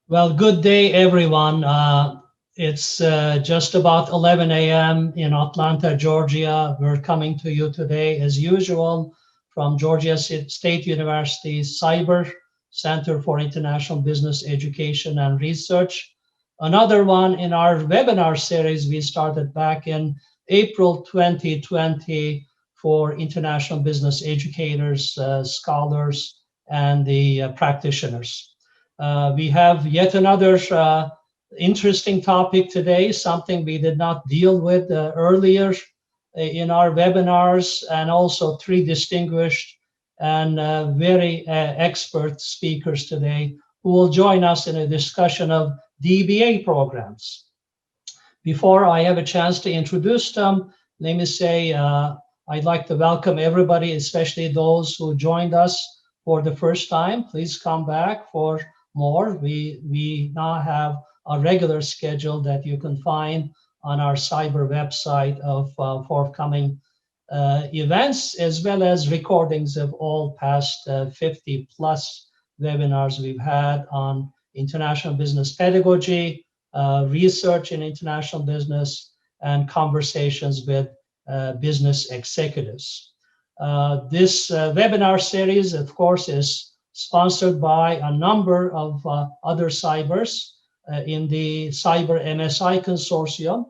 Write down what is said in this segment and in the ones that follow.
Well, good day, everyone. It's just about 11 a.m. in Atlanta, Georgia. We're coming to you today, as usual, from Georgia State University's CIBER, Center for International Business Education and Research. Another one in our webinar series we started back in April 2020 for international business educators, scholars, and the practitioners. We have yet another interesting topic today, something we did not deal with earlier in our webinars, and also three distinguished and very expert speakers today who will join us in a discussion of DBA programs. Before I have a chance to introduce them, let me say I'd like to welcome everybody, especially those who joined us for the first time. Please come back for more. We now have a regular schedule that you can find on our CIBER website of forthcoming events, as well as recordings of all past 50 plus webinars we've had on international business pedagogy, research in international business, and conversations with business executives. This webinar series, of course, is sponsored by a number of other CIBERs in the CIBER MSI Consortium.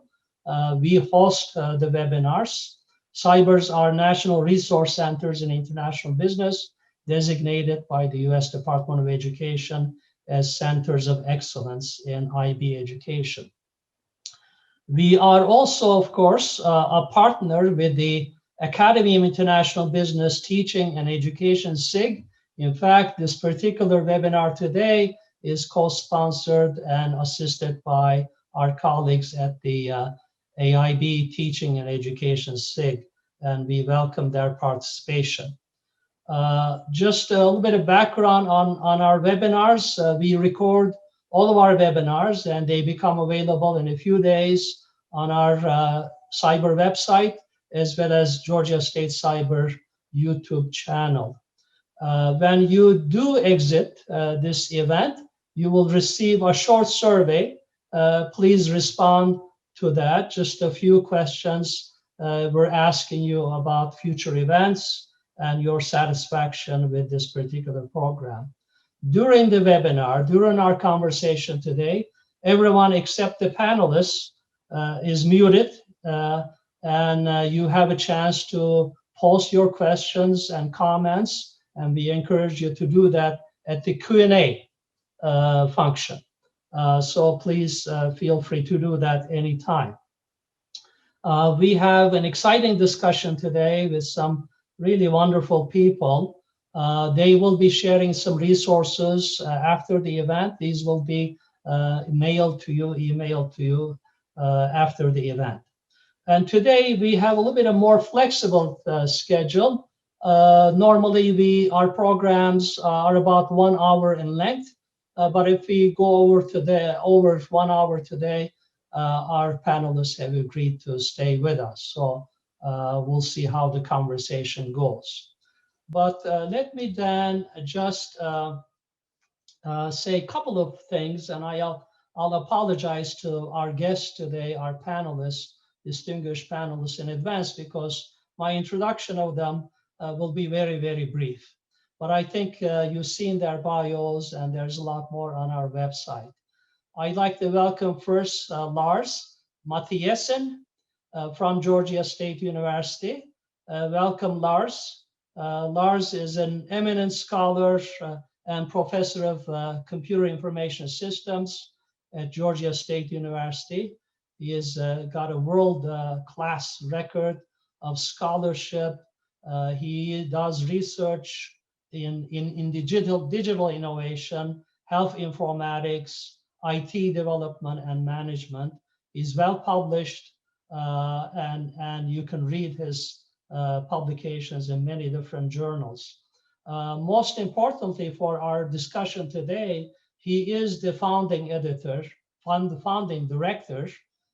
We host the webinars. CIBERs are national resource centers in international business designated by the US Department of Education as centers of excellence in IB education. We are also, of course, a partner with the Academy of International Business Teaching and Education, SIG. In fact, this particular webinar today is co-sponsored and assisted by our colleagues at the AIB Teaching and Education, SIG, and we welcome their participation. Just a little bit of background on our webinars. We record all of our webinars and they become available in a few days on our CIBER website, as well as Georgia State CIBER YouTube channel. When you do exit this event, you will receive a short survey. Please respond to that. Just a few questions. We're asking you about future events and your satisfaction with this particular program. During the webinar, during our conversation today, everyone except the panelists is muted, and you have a chance to post your questions and comments, and we encourage you to do that at the Q&A function. So please feel free to do that anytime. We have an exciting discussion today with some really wonderful people. They will be sharing some resources after the event. These will be emailed to you after the event. And today we have a little bit of more flexible schedule. Normally our programs are about 1 hour in length, but if we go over 1 hour today, our panelists have agreed to stay with us. So we'll see how the conversation goes. But let me then just say a couple of things, and I'll apologize to our guests today, our panelists, distinguished panelists in advance, because my introduction of them will be very, very brief. But I think you've seen their bios, and there's a lot more on our website. I'd like to welcome first Lars Mathiesen from Georgia State University. Welcome, Lars. Lars is an eminent scholar and professor of computer information systems at Georgia State University. He has got a world-class record of scholarship. He does research in digital innovation, health informatics, IT development and management. He's well published, and you can read his publications in many different journals. Most importantly for our discussion today, he is the founding editor, the founding director,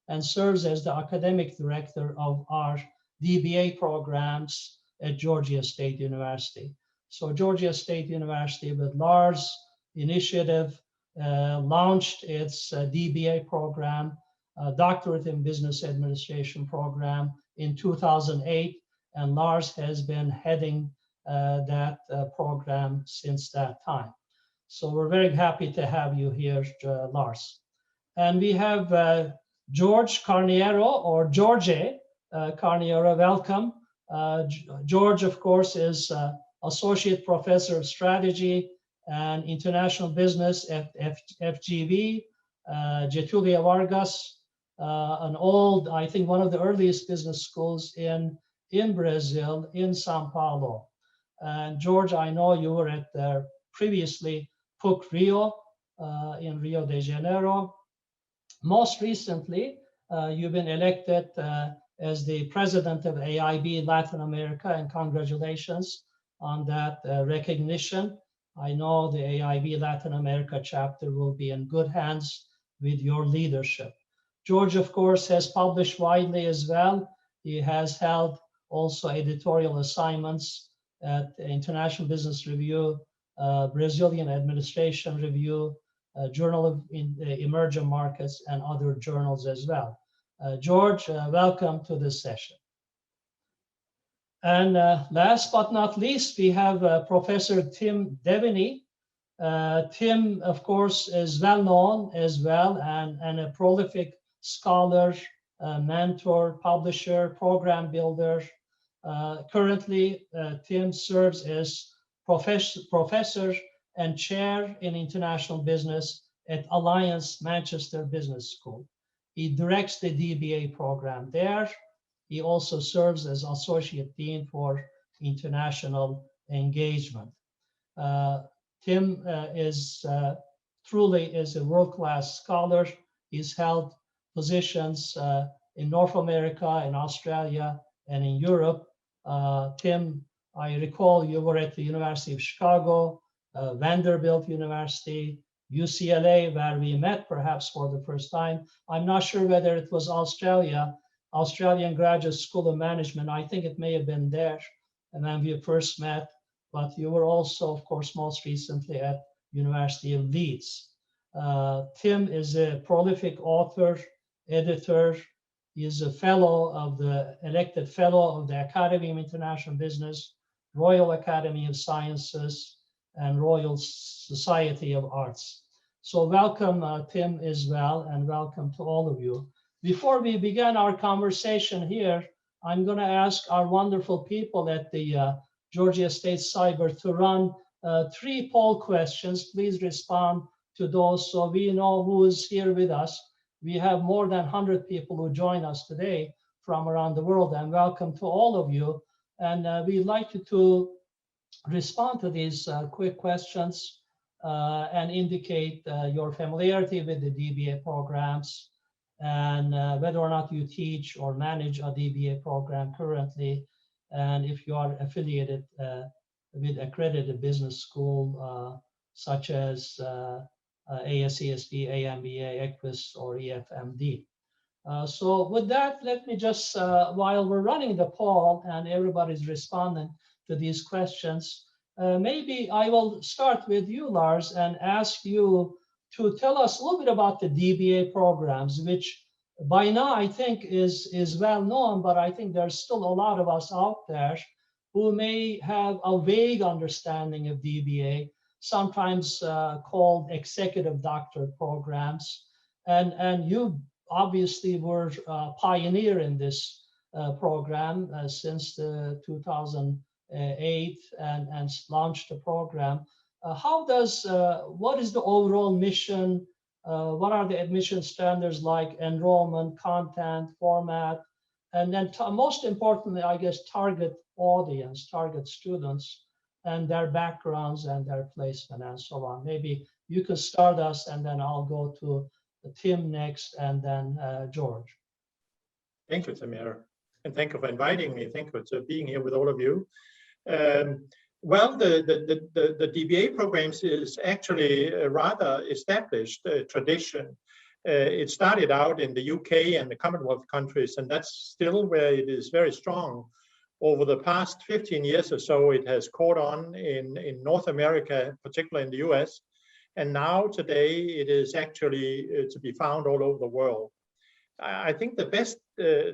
and serves as the academic director of our DBA programs at Georgia State University. So Georgia State University, with Lars' initiative, launched its DBA program, doctorate in business administration program in 2008, and Lars has been heading that program since that time. So we're very happy to have you here, Lars. And we have George Carniero, or George Carniero, welcome. George, of course, is Associate Professor of Strategy and International Business at FGV, Getúlio Vargas, an old, I think one of the earliest business schools in Brazil, in Sao Paulo. And George, I know you were at previously PUC Rio in Rio de Janeiro. Most recently, you've been elected as the president of AIB Latin America, and congratulations on that recognition. I know the AIB Latin America chapter will be in good hands with your leadership. George, of course, has published widely as well. He has held also editorial assignments at International Business Review, Brazilian Administration Review, Journal of Emerging Markets, and other journals as well. George, welcome to this session. And last but not least, we have Professor Tim Devaney. Tim, of course, is well known as well, and a prolific scholar, mentor, publisher, program builder. Currently, Tim serves as professor and chair in international business at Alliance Manchester Business School. He directs the DBA program there. He also serves as associate dean for international engagement. Tim is truly is a world-class scholar. He's held positions in North America, in Australia, and in Europe. Tim, I recall you were at the University of Chicago, Vanderbilt University, UCLA, where we met perhaps for the first time. I'm not sure whether it was Australian Graduate School of Management. I think it may have been there, and then we first met. But you were also, of course, most recently at University of Leeds. Tim is a prolific author, editor. He is a fellow of the, elected fellow of the Academy of International Business, Royal Academy of Sciences, and Royal Society of Arts. So welcome, Tim, as well, and welcome to all of you. Before we begin our conversation here, I'm going to ask our wonderful people at the Georgia State CIBER to run 3 poll questions. Please respond to those so we know who is here with us. We have more than 100 people who join us today from around the world, and welcome to all of you. And we'd like you to respond to these quick questions and indicate your familiarity with the DBA programs, and whether or not you teach or manage a DBA program currently, and if you are affiliated with accredited business school such as ASESB, AMBA, EQUIS, or EFMD. So with that, let me just, while we're running the poll and everybody's responding to these questions, maybe I will start with you, Lars, and ask you to tell us a little bit about the DBA programs, which by now I think is well known, but I think there's still a lot of us out there who may have a vague understanding of DBA, sometimes called executive doctorate programs. And you obviously were a pioneer in this program since 2008 and launched the program. What is the overall mission? What are the admission standards like enrollment, content, format, and then most importantly, I guess, target audience, target students, and their backgrounds and their placement and so on. Maybe you could start us, and then I'll go to Tim next, and then George. Thank you, Samir, and thank you for inviting me. Thank you for being here with all of you. Well, the DBA programs is actually a rather established tradition. It started out in the UK and the Commonwealth countries, and that's still where it is very strong. Over the past 15 years or so, it has caught on in North America, particularly in the US, And now today it is actually to be found all over the world. I think the best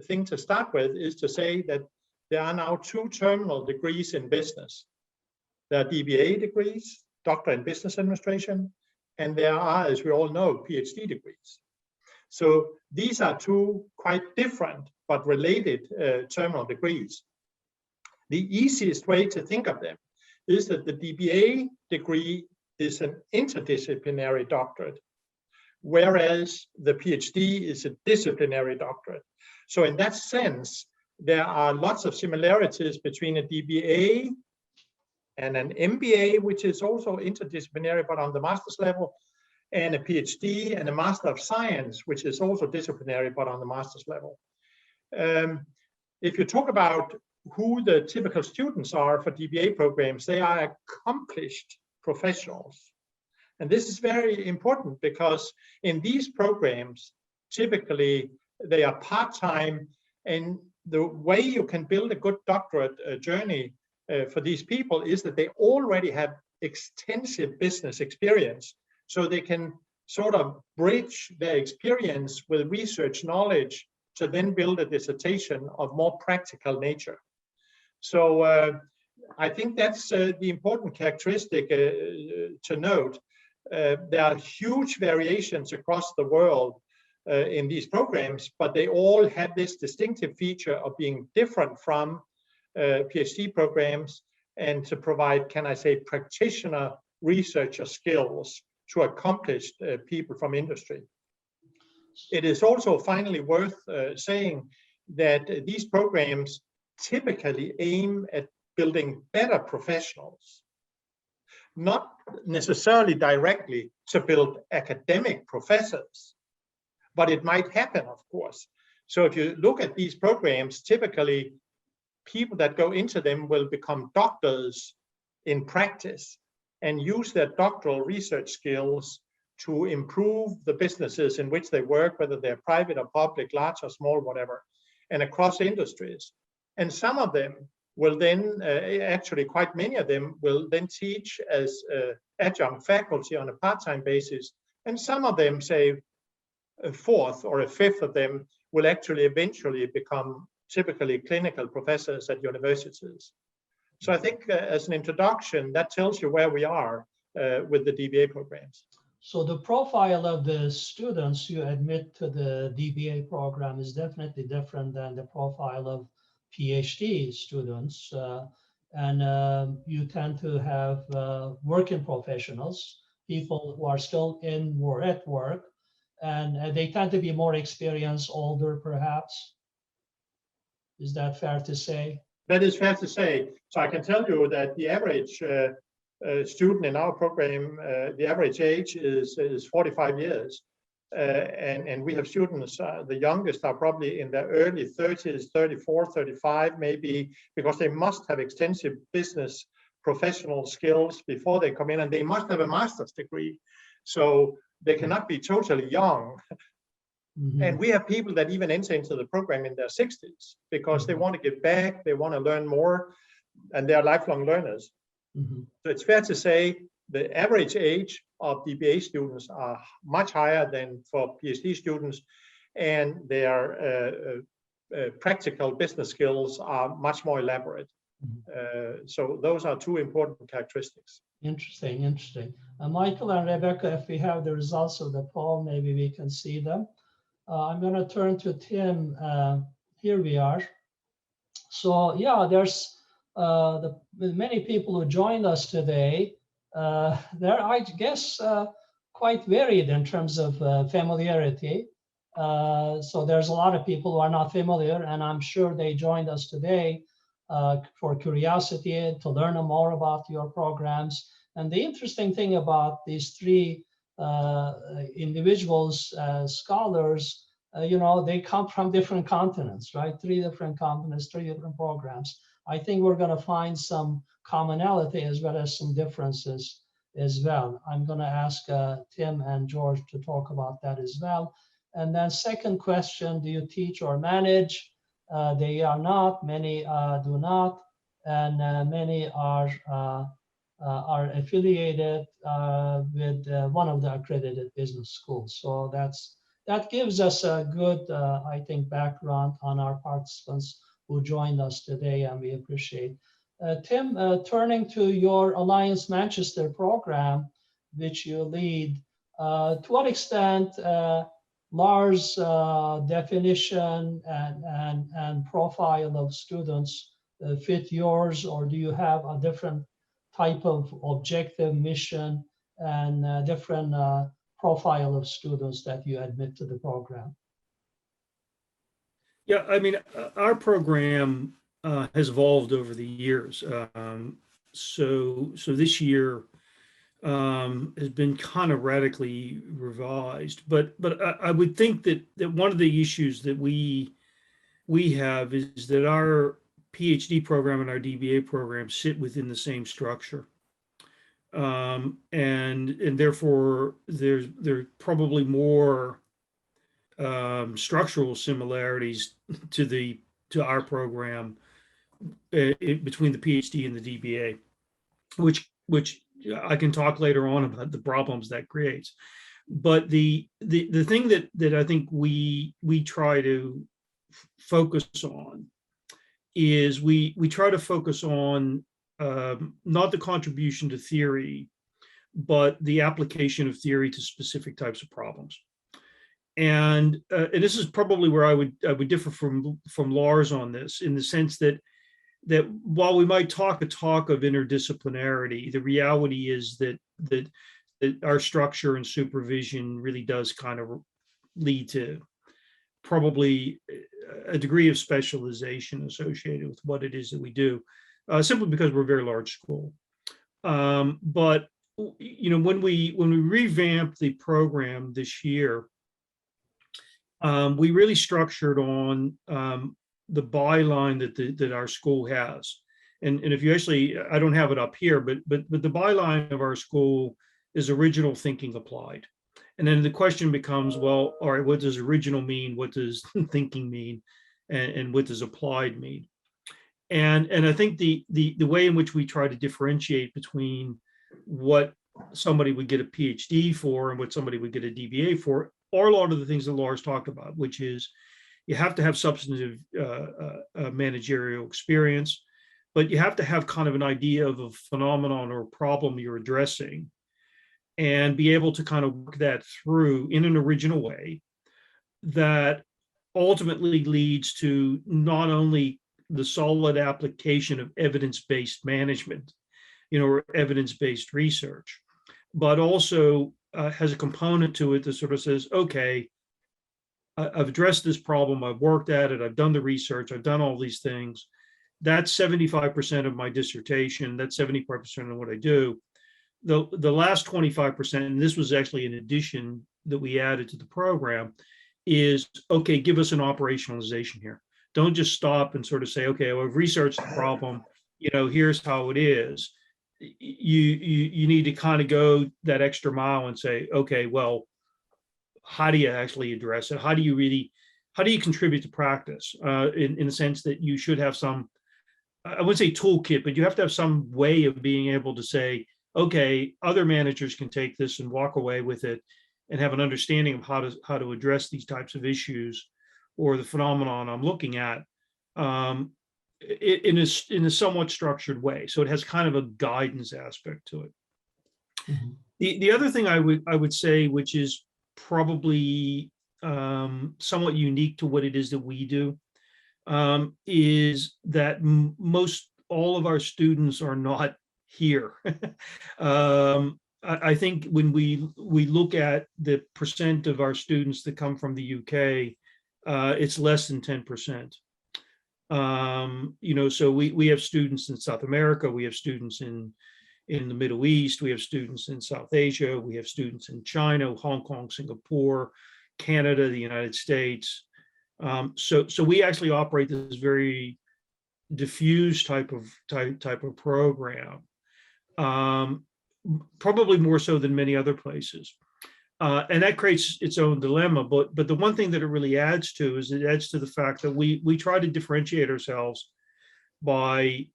thing to start with is to say that there are now 2 terminal degrees in business. There are DBA degrees, Doctorate in Business Administration, and there are, as we all know, PhD degrees. So these are 2 quite different but related terminal degrees. The easiest way to think of them is that the DBA degree is an interdisciplinary doctorate, whereas the PhD is a disciplinary doctorate. So in that sense, there are lots of similarities between a DBA and an MBA, which is also interdisciplinary, but on the master's level, and a PhD and a Master of Science, which is also disciplinary, but on the master's level. If you talk about who the typical students are for DBA programs, they are accomplished professionals. And this is very important because in these programs, typically they are part-time, and the way you can build a good doctorate journey for these people is that they already have extensive business experience. So they can sort of bridge their experience with research knowledge to then build a dissertation of more practical nature. So I think that's the important characteristic to note. There are huge variations across the world in these programs, but they all have this distinctive feature of being different from PhD programs and to provide, can I say, practitioner researcher skills to accomplished people from industry. It is also finally worth saying that these programs typically aim at building better professionals, not necessarily directly to build academic professors, but it might happen, of course. So if you look at these programs, typically people that go into them will become doctors in practice and use their doctoral research skills to improve the businesses in which they work, whether they're private or public, large or small, whatever, and across industries. And some of them will then, actually quite many of them will then teach as adjunct faculty on a part-time basis. And some of them, say a fourth or a fifth of them, will actually eventually become typically clinical professors at universities. So I think as an introduction, that tells you where we are with the DBA programs. So the profile of the students you admit to the DBA program is definitely different than the profile of PhD students. And you tend to have working professionals, people who are still in or at work, and they tend to be more experienced, older perhaps. Is that fair to say? That is fair to say. So I can tell you that the average student in our program, the average age is 45 years. And we have students, the youngest are probably in their early 30s, 34, 35 maybe, because they must have extensive business professional skills before they come in, and they must have a master's degree. So they cannot be totally young. Mm-hmm. And we have people that even enter into the program in their 60s because they want to give back, they want to learn more, and they're lifelong learners. Mm-hmm. So it's fair to say the average age of DBA students are much higher than for PhD students, and their practical business skills are much more elaborate. Mm-hmm. So those are 2 important characteristics. Interesting, interesting. Michael and Rebecca, if we have the results of the poll, maybe we can see them. I'm going to turn to Tim. Here we are. So yeah, there's many people who joined us today. They're, I guess, quite varied in terms of familiarity. So there's a lot of people who are not familiar, and I'm sure they joined us today for curiosity, to learn more about your programs. And the interesting thing about these 3 individuals, scholars, they come from different continents, right? 3 different continents, 3 different programs. I think we're going to find some commonality as well as some differences as well. I'm going to ask Tim and George to talk about that as well. And then second question, do you teach or manage? They are not, many do not, and many are are affiliated with one of the accredited business schools. So that gives us a good, I think, background on our participants who joined us today, and we appreciate. Tim, turning to your Alliance Manchester program, which you lead, to what extent Lars' definition and profile of students fit yours, or do you have a different type of objective, mission, and different profile of students that you admit to the program? Yeah, I mean, our program has evolved over the years. So this year has been kind of radically revised, but I would think that one of the issues that we have is that our PhD program and our DBA program sit within the same structure, and therefore there's probably more structural similarities to our program between the PhD and the DBA, which I can talk later on about the problems that creates. But the thing that I think we try to focus on is we try to focus on not the contribution to theory, but the application of theory to specific types of problems. And this is probably where I would differ from Lars on this, in the sense that while we might talk of interdisciplinarity, the reality is that our structure and supervision really does kind of lead to probably a degree of specialization associated with what it is that we do, simply because we're a very large school. But you know, when we revamped the program this year, we really structured on the byline that our school has, and if you actually, I don't have it up here, but the byline of our school is original thinking applied. And then the question becomes, well, all right, what does original mean? What does thinking mean? And what does applied mean? And I think the way in which we try to differentiate between what somebody would get a PhD for and what somebody would get a DBA for are a lot of the things that Lars talked about, which is you have to have substantive managerial experience, but you have to have kind of an idea of a phenomenon or a problem you're addressing, and be able to kind of work that through in an original way that ultimately leads to not only the solid application of evidence-based management, you know, or evidence-based research, but also has a component to it that sort of says, okay, I've addressed this problem, I've worked at it, I've done the research, I've done all these things. That's 75% of my dissertation, that's 75% of what I do. The last 25%, and this was actually an addition that we added to the program, is, okay, give us an operationalization here. Don't just stop and sort of say, okay, well, I've researched the problem, you know, here's how it is. You need to kind of go that extra mile and say, okay, well, how do you actually address it? How do you contribute to practice, in the sense that you should have some, I wouldn't say toolkit, but you have to have some way of being able to say, okay, other managers can take this and walk away with it and have an understanding of how to address these types of issues or the phenomenon I'm looking at, in a somewhat structured way. So it has kind of a guidance aspect to it. Mm-hmm. The other thing I would say, which is probably somewhat unique to what it is that we do, is that most all of our students are not here. I think when we look at the percent of our students that come from the UK, it's less than 10%. You know, so we have students in South America, we have students in the Middle East, we have students in South Asia, we have students in China, Hong Kong, Singapore, Canada, the United States. So we actually operate this very diffuse type of program, probably more so than many other places. And that creates its own dilemma. But the one thing that it really adds to is it adds to the fact that we try to differentiate ourselves by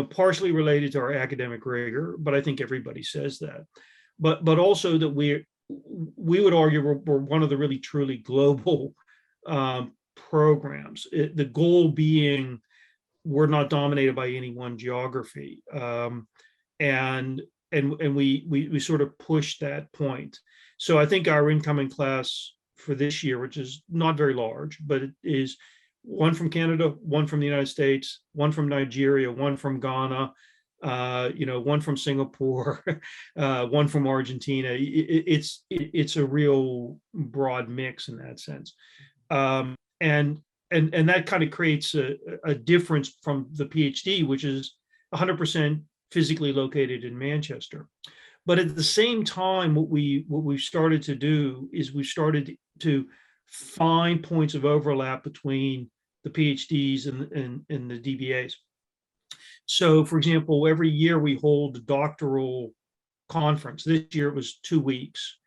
partially related to our academic rigor, but I think everybody says that. But also that we would argue we're one of the really truly global programs. The goal being we're not dominated by any one geography, and we sort of push that point. So I think our incoming class for this year, which is not very large, but it is one from Canada, one from the United States, one from Nigeria, one from Ghana, one from Singapore, one from Argentina. It's a real broad mix in that sense, and that kind of creates a difference from the PhD, which is 100% physically located in Manchester. But at the same time, what we've started to do is we've started to find points of overlap between the PhDs and the DBAs. So, for example, every year we hold a doctoral conference. This year it was 2 weeks.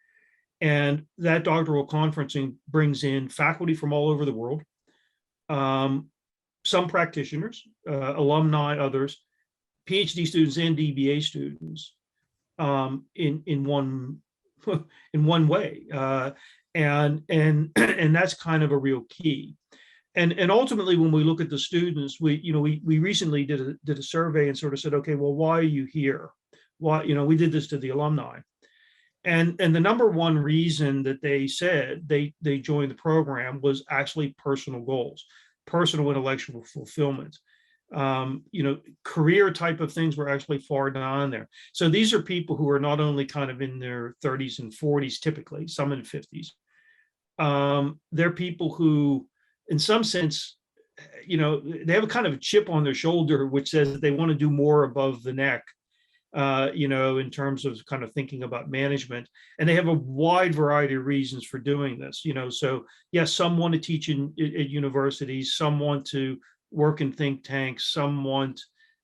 And that doctoral conferencing brings in faculty from all over the world, some practitioners, alumni, others, PhD students and DBA students in one way. And that's kind of a real key. And ultimately, when we look at the students, we recently did a survey and sort of said, okay, well, why are you here? Why, we did this to the alumni. And the number one reason that they said they joined the program was actually personal goals, personal intellectual fulfillment. Career type of things were actually far down there. So these are people who are not only kind of in their 30s and 40s, typically, some in 50s. They're people who, in some sense, they have a kind of a chip on their shoulder, which says that they want to do more above the neck, in terms of kind of thinking about management. And they have a wide variety of reasons for doing this, So yes, some want to teach at universities, some want to work in think tanks, some want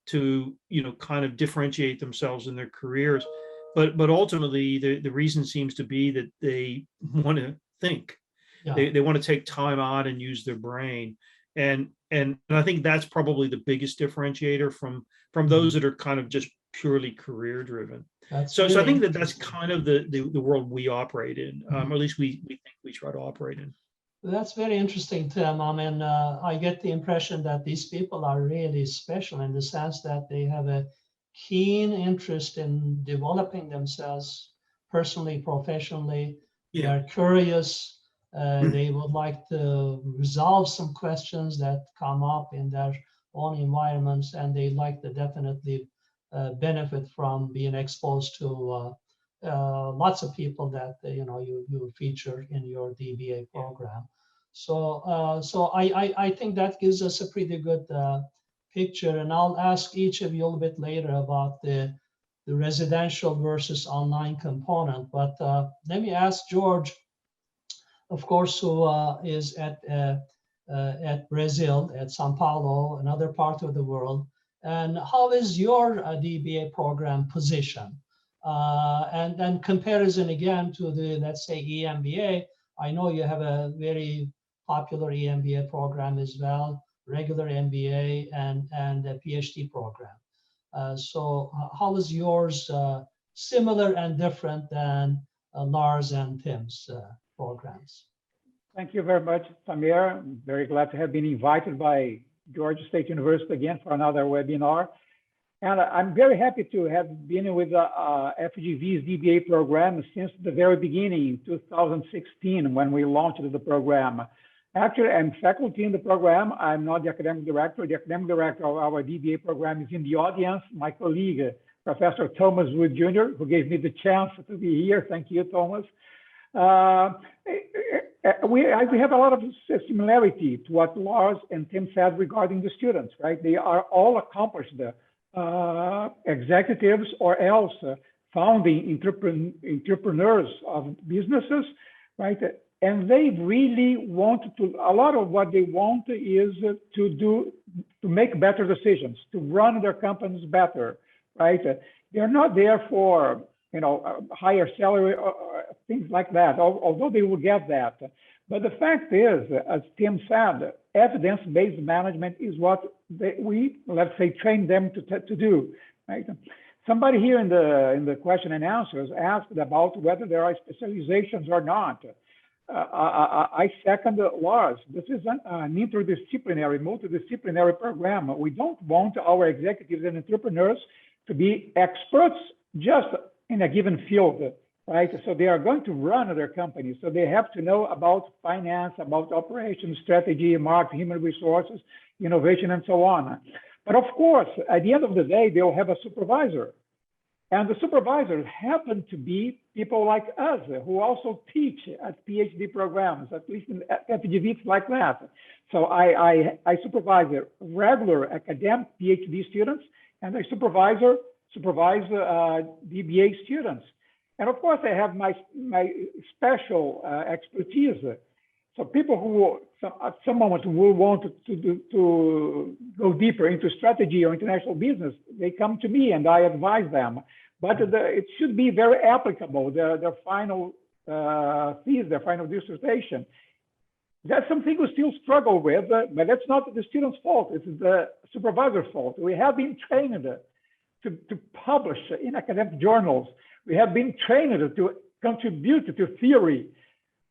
to, kind of differentiate themselves in their careers. But ultimately, the reason seems to be that they want to think. Yeah. They want to take time out and use their brain. And I think that's probably the biggest differentiator from those that are kind of just purely career driven. So I think that's kind of the world we operate in, or at least we think we try to operate in. That's very interesting, Tim. I mean, I get the impression that these people are really special in the sense that they have a keen interest in developing themselves personally, professionally. Yeah. They are curious. They would like to resolve some questions that come up in their own environments, and they like to definitely benefit from being exposed to lots of people that you feature in your DBA program. So I think that gives us a pretty good picture, and I'll ask each of you a little bit later about the residential versus online component. But let me ask George, of course, who is at Brazil, at Sao Paulo, another part of the world. And how is your DBA program positioned? And then comparison again to the, let's say, EMBA. I know you have a very popular EMBA program as well, regular MBA and a PhD program. So how is yours similar and different than Lars and Tim's programs? Thank you very much, Samir. I'm very glad to have been invited by Georgia State University again for another webinar. And I'm very happy to have been with FGV's DBA program since the very beginning, 2016, when we launched the program. Actually, I'm faculty in the program. I'm not the academic director. The academic director of our DBA program is in the audience, my colleague, Professor Thomas Wood Jr., who gave me the chance to be here. Thank you, Thomas. We have a lot of similarity to what Lars and Tim said regarding the students, right? They are all accomplished executives or else founding entrepreneurs of businesses, right? And they really want to, a lot of what they want is to make better decisions, to run their companies better, right? They're not there for higher salary or things like that, although they will get that. But the fact is, as Tim said, evidence-based management is what we, let's say, train them to do, right? Somebody here in the question and answers asked about whether there are specializations or not. I second Lars. This is an interdisciplinary, multidisciplinary program. We don't want our executives and entrepreneurs to be experts just in a given field, right? So they are going to run their companies. So they have to know about finance, about operations, strategy, marketing, human resources, innovation, and so on. But of course, at the end of the day, they'll have a supervisor. And the supervisors happen to be people like us who also teach at PhD programs, at least in FGV, it's like that. So I supervise regular academic PhD students, and I supervise DBA students. And of course, I have my special expertise. So people who at some moment will want to go deeper into strategy or international business, they come to me and I advise them. But it should be very applicable, their final thesis, their final dissertation. That's something we still struggle with, but that's not the student's fault. It's the supervisor's fault. We have been trained to publish in academic journals. We have been trained to contribute to theory.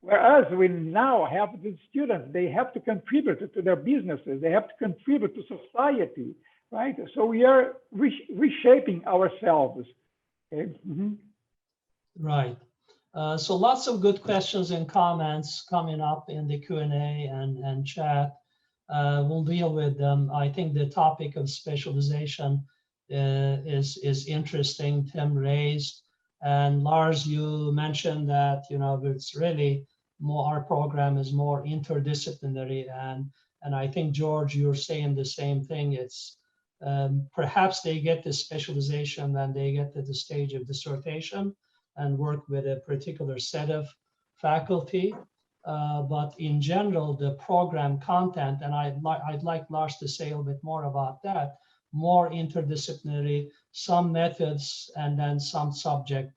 Whereas we now have the students, they have to contribute to their businesses, they have to contribute to society, right? So we are reshaping ourselves. Okay. Mm-hmm. Right. So lots of good questions and comments coming up in the Q&A and chat. We'll deal with them. I think the topic of specialization is interesting, Tim raised. And Lars, you mentioned that, it's really more, our program is more interdisciplinary. And I think, George, you're saying the same thing. It's perhaps they get the specialization when they get to the stage of dissertation and work with a particular set of faculty. But in general, the program content, and I'd like Lars to say a little bit more about that, more interdisciplinary, some methods, and then some subject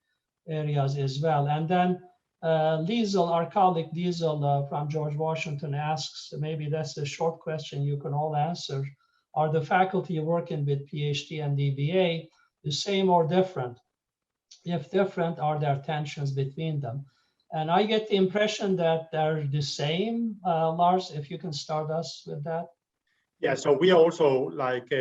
areas as well. And then Liesel, our colleague Liesel from George Washington asks, maybe that's a short question you can all answer. Are the faculty working with PhD and DBA the same or different? If different, are there tensions between them? And I get the impression that they're the same. Lars, if you can start us with that. Yeah, so we are also like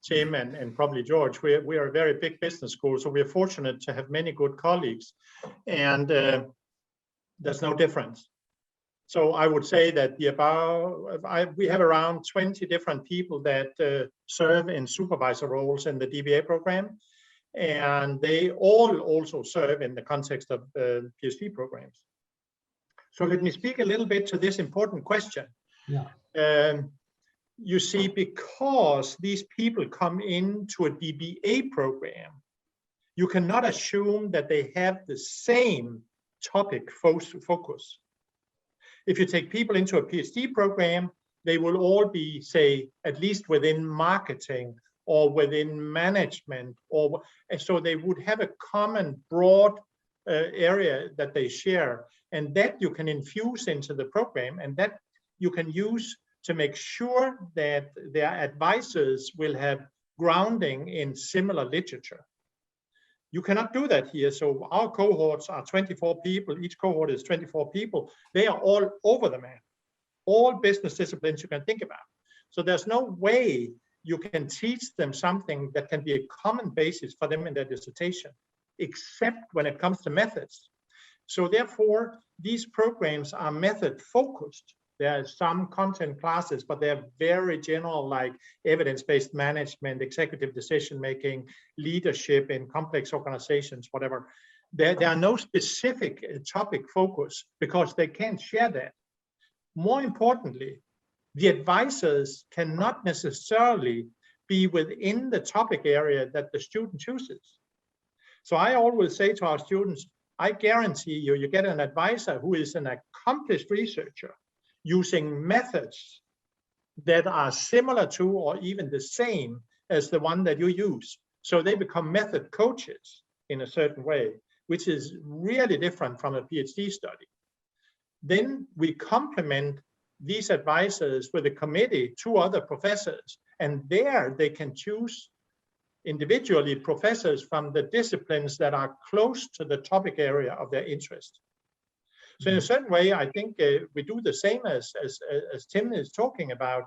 Tim and probably George, we are a very big business school, so we are fortunate to have many good colleagues, and there's no difference. So I would say that we have around 20 different people that serve in supervisor roles in the DBA program, and they all also serve in the context of PhD programs. So let me speak a little bit to this important question. Yeah. You see, because these people come into a DBA program, you cannot assume that they have the same topic focus. If you take people into a PhD program, they will all be, say, at least within marketing or within management, or so they would have a common broad area that they share, and that you can infuse into the program, and that you can use to make sure that their advisors will have grounding in similar literature. You cannot do that here. So our cohorts are 24 people. Each cohort is 24 people. They are all over the map, all business disciplines you can think about. So there's no way you can teach them something that can be a common basis for them in their dissertation, except when it comes to methods. So therefore, these programs are method focused. There are some content classes, but they're very general, like evidence-based management, executive decision-making, leadership in complex organizations, whatever. There are no specific topic focus because they can't share that. More importantly, the advisors cannot necessarily be within the topic area that the student chooses. So I always say to our students, I guarantee you get an advisor who is an accomplished researcher using methods that are similar to or even the same as the one that you use. So they become method coaches. in a certain way, which is really different from a PhD study. Then we complement these advisors with a committee, 2 other professors, and there they can choose individually professors from the disciplines that are close to the topic area of their interest. So in a certain way, I think we do the same as Tim is talking about,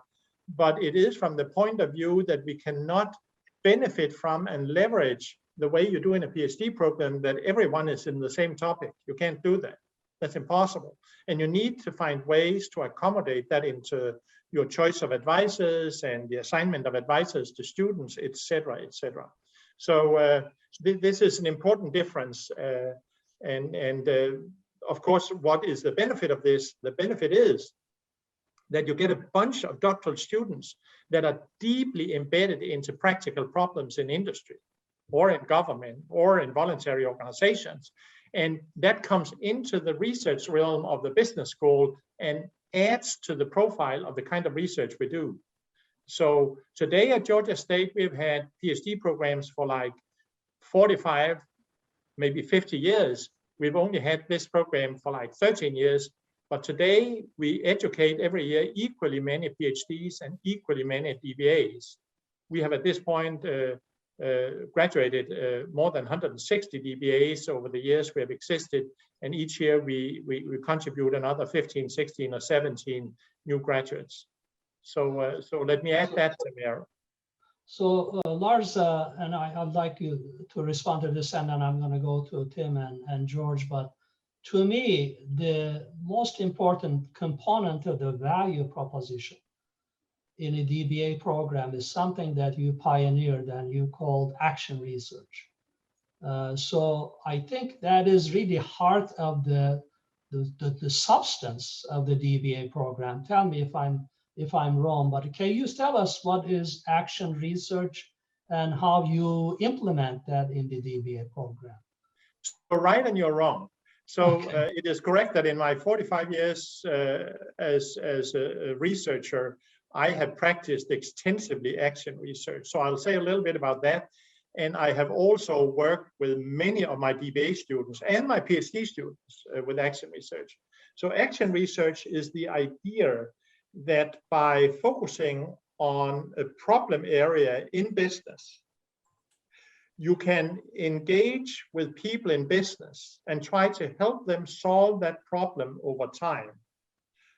but it is from the point of view that we cannot benefit from and leverage the way you do in a PhD program that everyone is in the same topic. You can't do that. That's impossible. And you need to find ways to accommodate that into your choice of advisors and the assignment of advisors to students, et cetera, et cetera. So this is an important difference. Of course, what is the benefit of this? The benefit is that you get a bunch of doctoral students that are deeply embedded into practical problems in industry or in government or in voluntary organizations. And that comes into the research realm of the business school and adds to the profile of the kind of research we do. So today at Georgia State, we've had PhD programs for like 45, maybe 50 years. We've only had this program for like 13 years. But today we educate every year equally many PhDs and equally many DBAs. We have at this point graduated more than 160 DBAs over the years we have existed, and each year we contribute another 15, 16, or 17 new graduates. So let me add that, Samir. So Lars, and I'd like you to respond to this, and then I'm going to go to Tim and George. But to me, the most important component of the value proposition in a DBA program is something that you pioneered and you called action research. So I think that is really heart of the substance of the DBA program. Tell me if I'm wrong, but can you tell us what is action research and how you implement that in the DBA program? You're right and you're wrong. So it is correct that in my 45 years as a researcher, I have practiced extensively action research. So I'll say a little bit about that. And I have also worked with many of my DBA students and my PhD students with action research. So action research is the idea that by focusing on a problem area in business, you can engage with people in business and try to help them solve that problem over time.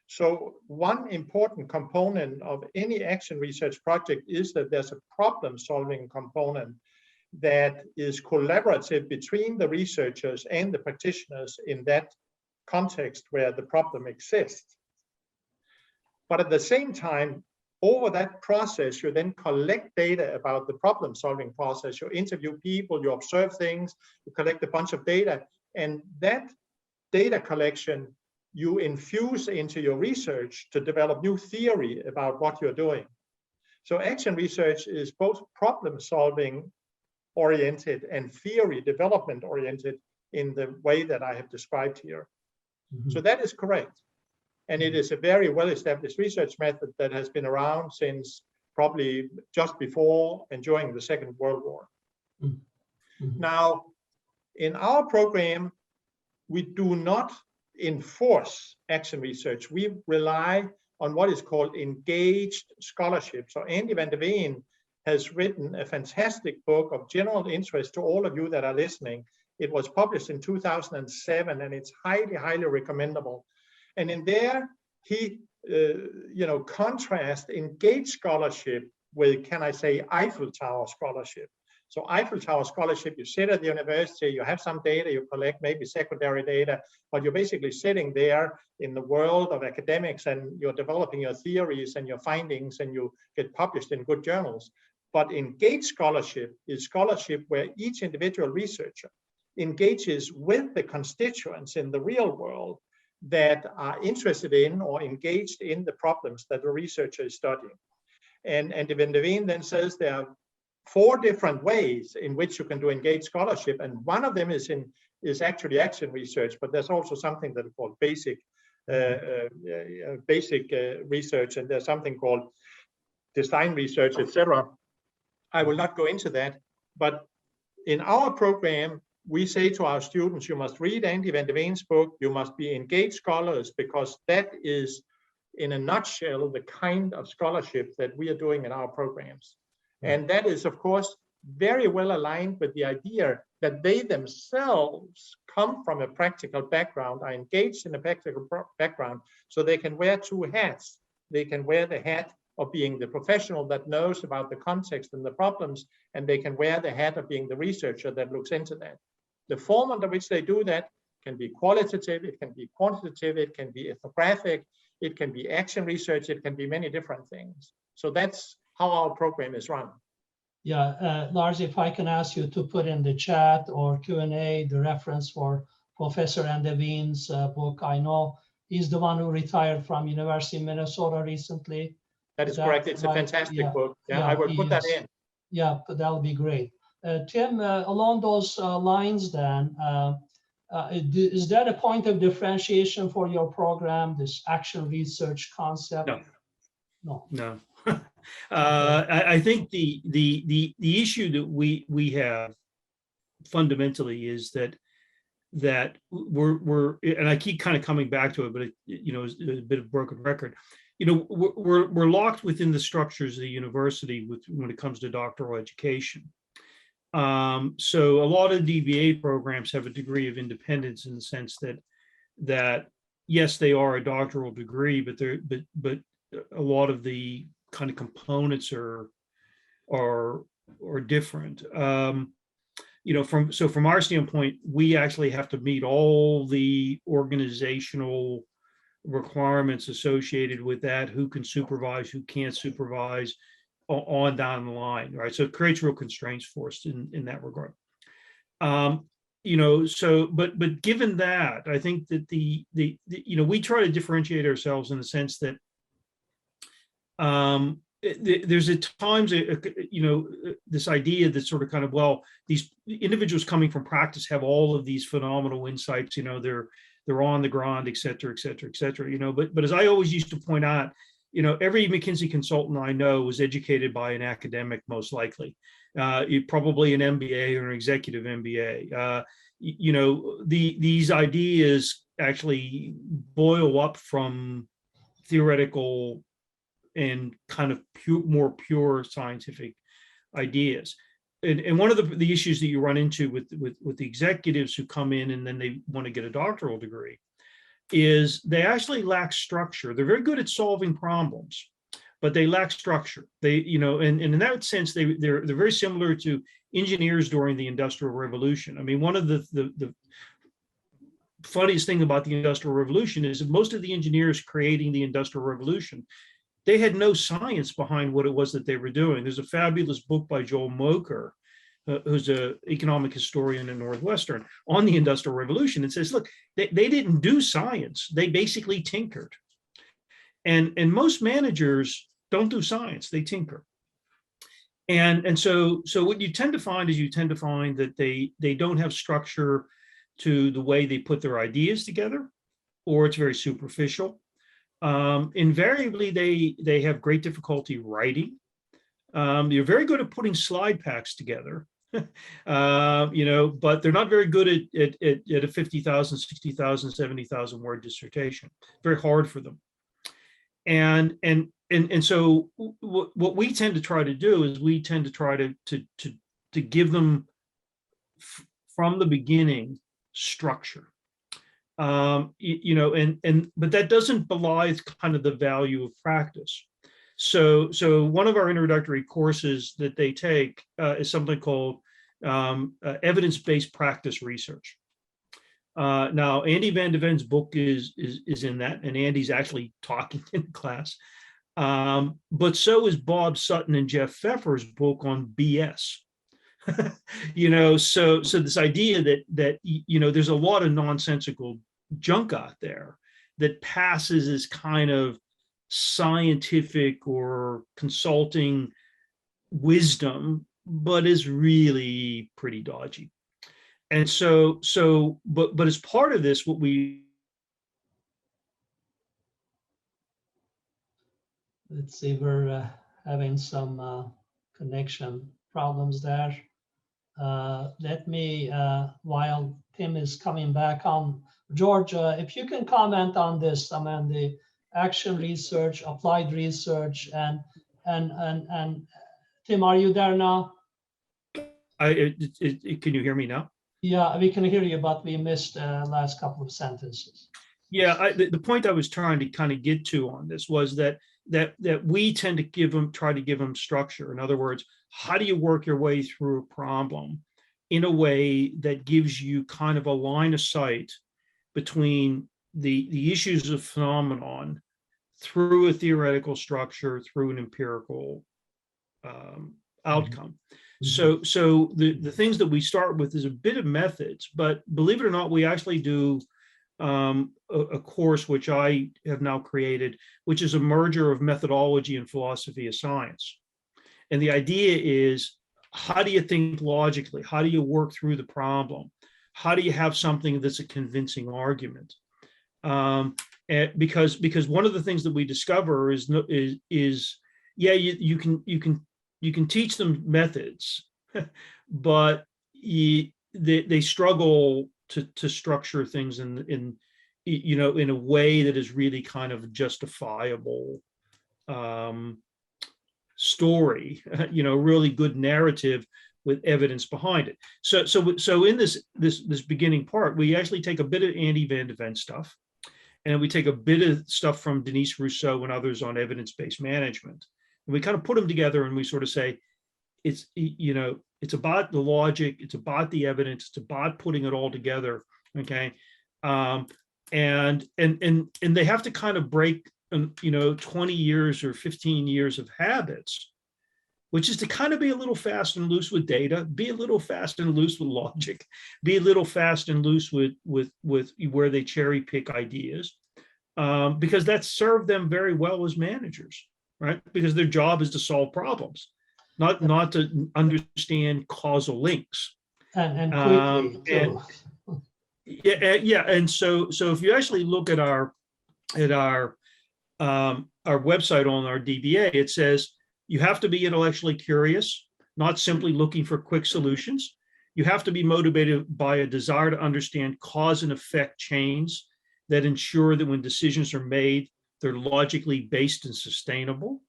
So one important component of any action research project is that there's a problem-solving component that is collaborative between the researchers and the practitioners in that context where the problem exists. But at the same time, over that process, you then collect data about the problem-solving process. You interview people, you observe things, you collect a bunch of data, and that data collection you infuse into your research to develop new theory about what you're doing. So action research is both problem-solving oriented and theory development oriented in the way that I have described here. Mm-hmm. So that is correct. And it is a very well-established research method that has been around since probably just before and during the Second World War. Mm-hmm. Now, in our program, we do not enforce action research. We rely on what is called engaged scholarship. So Andy van der Veen has written a fantastic book of general interest to all of you that are listening. It was published in 2007, and it's highly, highly recommendable. And in there, he, contrasts engaged scholarship with, can I say, Eiffel Tower scholarship. So Eiffel Tower scholarship, you sit at the university, you have some data, you collect maybe secondary data, but you're basically sitting there in the world of academics and you're developing your theories and your findings and you get published in good journals. But engaged scholarship is scholarship where each individual researcher engages with the constituents in the real world that are interested in or engaged in the problems that the researcher is studying. And van der Veen then says there are 4 different ways in which you can do engaged scholarship, and one of them is actually action research, but there's also something that is called basic research, and there's something called design research, etc. I will not go into that, but in our program, we say to our students, you must read Andy van de Veen's book, you must be engaged scholars, because that is, in a nutshell, the kind of scholarship that we are doing in our programs. And that is, of course, very well aligned with the idea that they themselves come from a practical background, are engaged in a practical background, so they can wear two hats. They can wear the hat of being the professional that knows about the context and the problems, and they can wear the hat of being the researcher that looks into that. The form under which they do that can be qualitative, it can be quantitative, it can be ethnographic, it can be action research, it can be many different things. So that's how our program is run. Yeah, Lars, if I can ask you to put in the chat or Q&A the reference for Professor Van de Veen's book. I know he's the one who retired from University of Minnesota recently. That is correct. It's a fantastic book. Yeah, I will put that in. Yeah, but that'll be great. Tim, along those lines then, is that a point of differentiation for your program, this action research concept? No. I think the issue that we have fundamentally is that we're and I keep kind of coming back to it, but it's a bit of broken record. We're locked within the structures of the university when it comes to doctoral education. So a lot of DBA programs have a degree of independence in the sense that yes, they are a doctoral degree, but a lot of the kind of components are different. From our standpoint, we actually have to meet all the organizational requirements associated with that, who can supervise, who can't supervise, on down the line, right? So it creates real constraints for us in that regard. But given that, I think that we try to differentiate ourselves in the sense that there's at times this idea that sort of kind of, well, these individuals coming from practice have all of these phenomenal insights, they're on the ground, et cetera, et cetera, et cetera, but as I always used to point out, every McKinsey consultant I know was educated by an academic, most likely, probably an MBA or an executive MBA. These ideas actually boil up from theoretical and kind of more pure scientific ideas. And one of the issues that you run into with the executives who come in and then they want to get a doctoral degree is they actually lack structure. They're very good at solving problems, but they lack structure. They, and in that sense, they're very similar to engineers during the Industrial Revolution. I mean, one of the funniest thing about the Industrial Revolution is that most of the engineers creating the Industrial Revolution, they had no science behind what it was that they were doing. There's a fabulous book by Joel Moker, who's an economic historian in Northwestern, on the Industrial Revolution, and says, look, they didn't do science. They basically tinkered. And most managers don't do science, they tinker. And so what you tend to find is that they don't have structure to the way they put their ideas together, or it's very superficial. Invariably, they have great difficulty writing. They're very good at putting slide packs together, but they're not very good at a 50,000, 60,000, 70,000 word dissertation. Very hard for them. And so what we tend to try to do is we tend to try to give them from the beginning structure. But that doesn't belie kind of the value of practice. So one of our introductory courses that they take is something called evidence-based practice research. Now, Andy van de Veen's book is in that, and Andy's actually talking in class. But so is Bob Sutton and Jeff Pfeffer's book on BS. So this idea that there's a lot of nonsensical junk out there that passes as kind of scientific or consulting wisdom, but is really pretty dodgy. And but as part of this, let's see, we're having some connection problems there. let me, while Tim is coming back on, George, if you can comment on this, I mean, the action research, applied research, and Tim, are you there now? Can you hear me now? Yeah, we can hear you, but we missed last couple of sentences. Yeah, the point I was trying to kind of get to on this was that we tend to try to give them structure. In other words, how do you work your way through a problem in a way that gives you kind of a line of sight between the issues of phenomenon through a theoretical structure, through an empirical outcome. So the things that we start with is a bit of methods, but believe it or not, we actually do a course which I have now created, which is a merger of methodology and philosophy of science. And the idea is, how do you think logically? How do you work through the problem? How do you have something that's a convincing argument? Because one of the things that we discover is yeah, you can teach them methods, but they struggle to structure things in a way that is really kind of justifiable story, really good narrative with evidence behind it. So in this beginning part, we actually take a bit of Andy Van de Ven stuff, and we take a bit of stuff from Denise Rousseau and others on evidence-based management, and we kind of put them together, and we sort of say, it's about the logic, it's about the evidence, it's about putting it all together, okay? And they have to kind of break 20 years or 15 years of habits, which is to kind of be a little fast and loose with data, be a little fast and loose with logic, be a little fast and loose with where they cherry pick ideas, because that served them very well as managers, right? Because their job is to solve problems, not to understand causal links. And quickly too. Yeah. And so if you actually look at our website on our DBA, it says you have to be intellectually curious, not simply looking for quick solutions. You have to be motivated by a desire to understand cause and effect chains that ensure that when decisions are made, they're logically based and sustainable.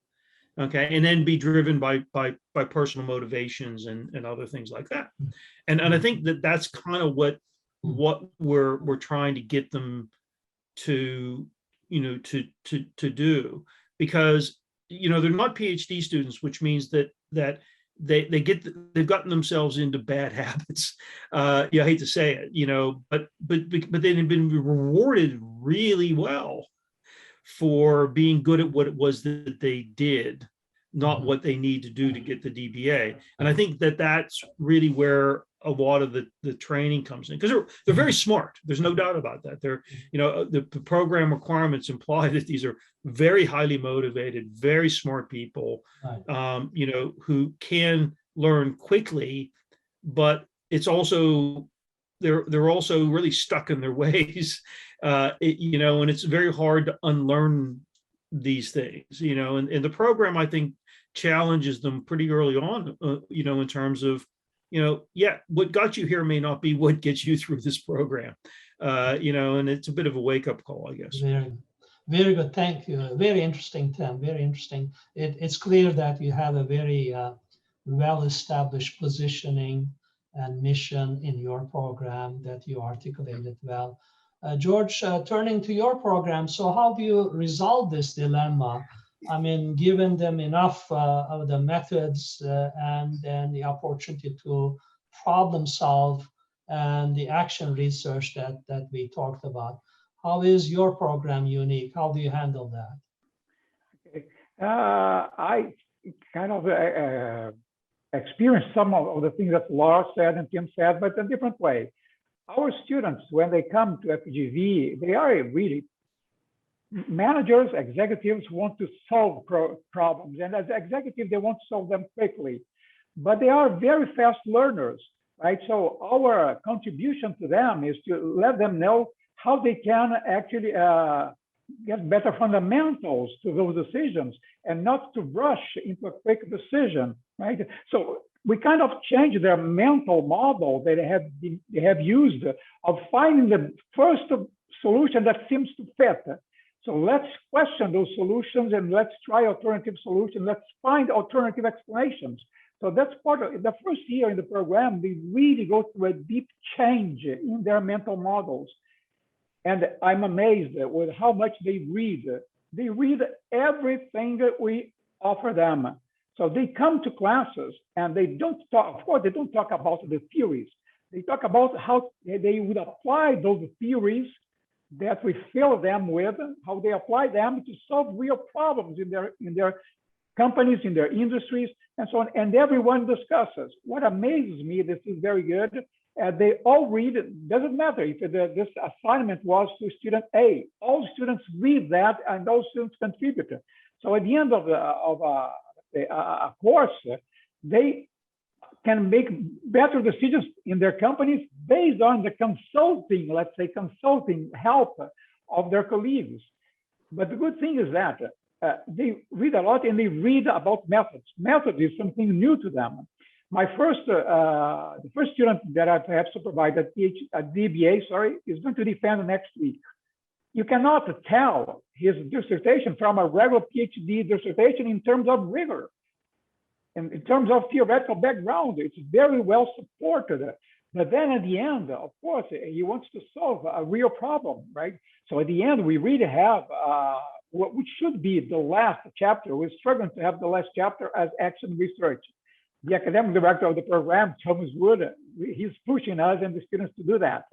Okay, and then be driven by personal motivations and other things like that. And I think that's kind of what we're trying to get them to do, because they're not PhD students, which means that they've gotten themselves into bad habits. I hate to say it, but they've been rewarded really well for being good at what it was that they did, not what they need to do to get the DBA. And I think that's really where a lot of the training comes in, because they're very smart. There's no doubt about that. They're, the program requirements imply that these are very highly motivated, very smart people, who can learn quickly, but it's also, they're also really stuck in their ways, and it's very hard to unlearn these things, and the program, I think, challenges them pretty early on, in terms of, what got you here may not be what gets you through this program, and it's a bit of a wake-up call, I guess. Very, very good. Thank you. Very interesting, Tim. Very interesting. It's clear that you have a very well-established positioning and mission in your program that you articulated well. George, turning to your program, so how do you resolve this dilemma? I mean, giving them enough of the methods and then the opportunity to problem solve and the action research that we talked about. How is your program unique? How do you handle that? Okay. I kind of experienced some of the things that Laura said and Tim said, but a different way. Our students, when they come to FGV, they are really managers, executives want to solve problems. And as executives, they want to solve them quickly, but they are very fast learners, right? So our contribution to them is to let them know how they can actually get better fundamentals to those decisions and not to rush into a quick decision, right? So we kind of changed their mental model that they have used of finding the first solution that seems to fit. So let's question those solutions and let's try alternative solutions. Let's find alternative explanations. So that's part of the first year in the program. They really go through a deep change in their mental models. And I'm amazed with how much they read. They read everything that we offer them. So they come to classes and they don't talk, of course, they don't talk about the theories. They talk about how they would apply those theories that we fill them with, how they apply them to solve real problems in their companies, in their industries, and so on. And everyone discusses. What amazes me, this is very good, they all read, it doesn't matter if this assignment was to student A, all students read that and those students contribute. So at the end of a course, they can make better decisions in their companies based on the consulting, let's say consulting help of their colleagues. But the good thing is that they read a lot and they read about methods. Method is something new to them. My the first student that I have supervised at DBA, is going to defend next week. You cannot tell his dissertation from a regular PhD dissertation in terms of rigor. And in terms of theoretical background, it's very well supported. But then at the end, of course, he wants to solve a real problem, right? So at the end, we really have which should be the last chapter. We're struggling to have the last chapter as action research. The academic director of the program, Thomas Wood, he's pushing us and the students to do that.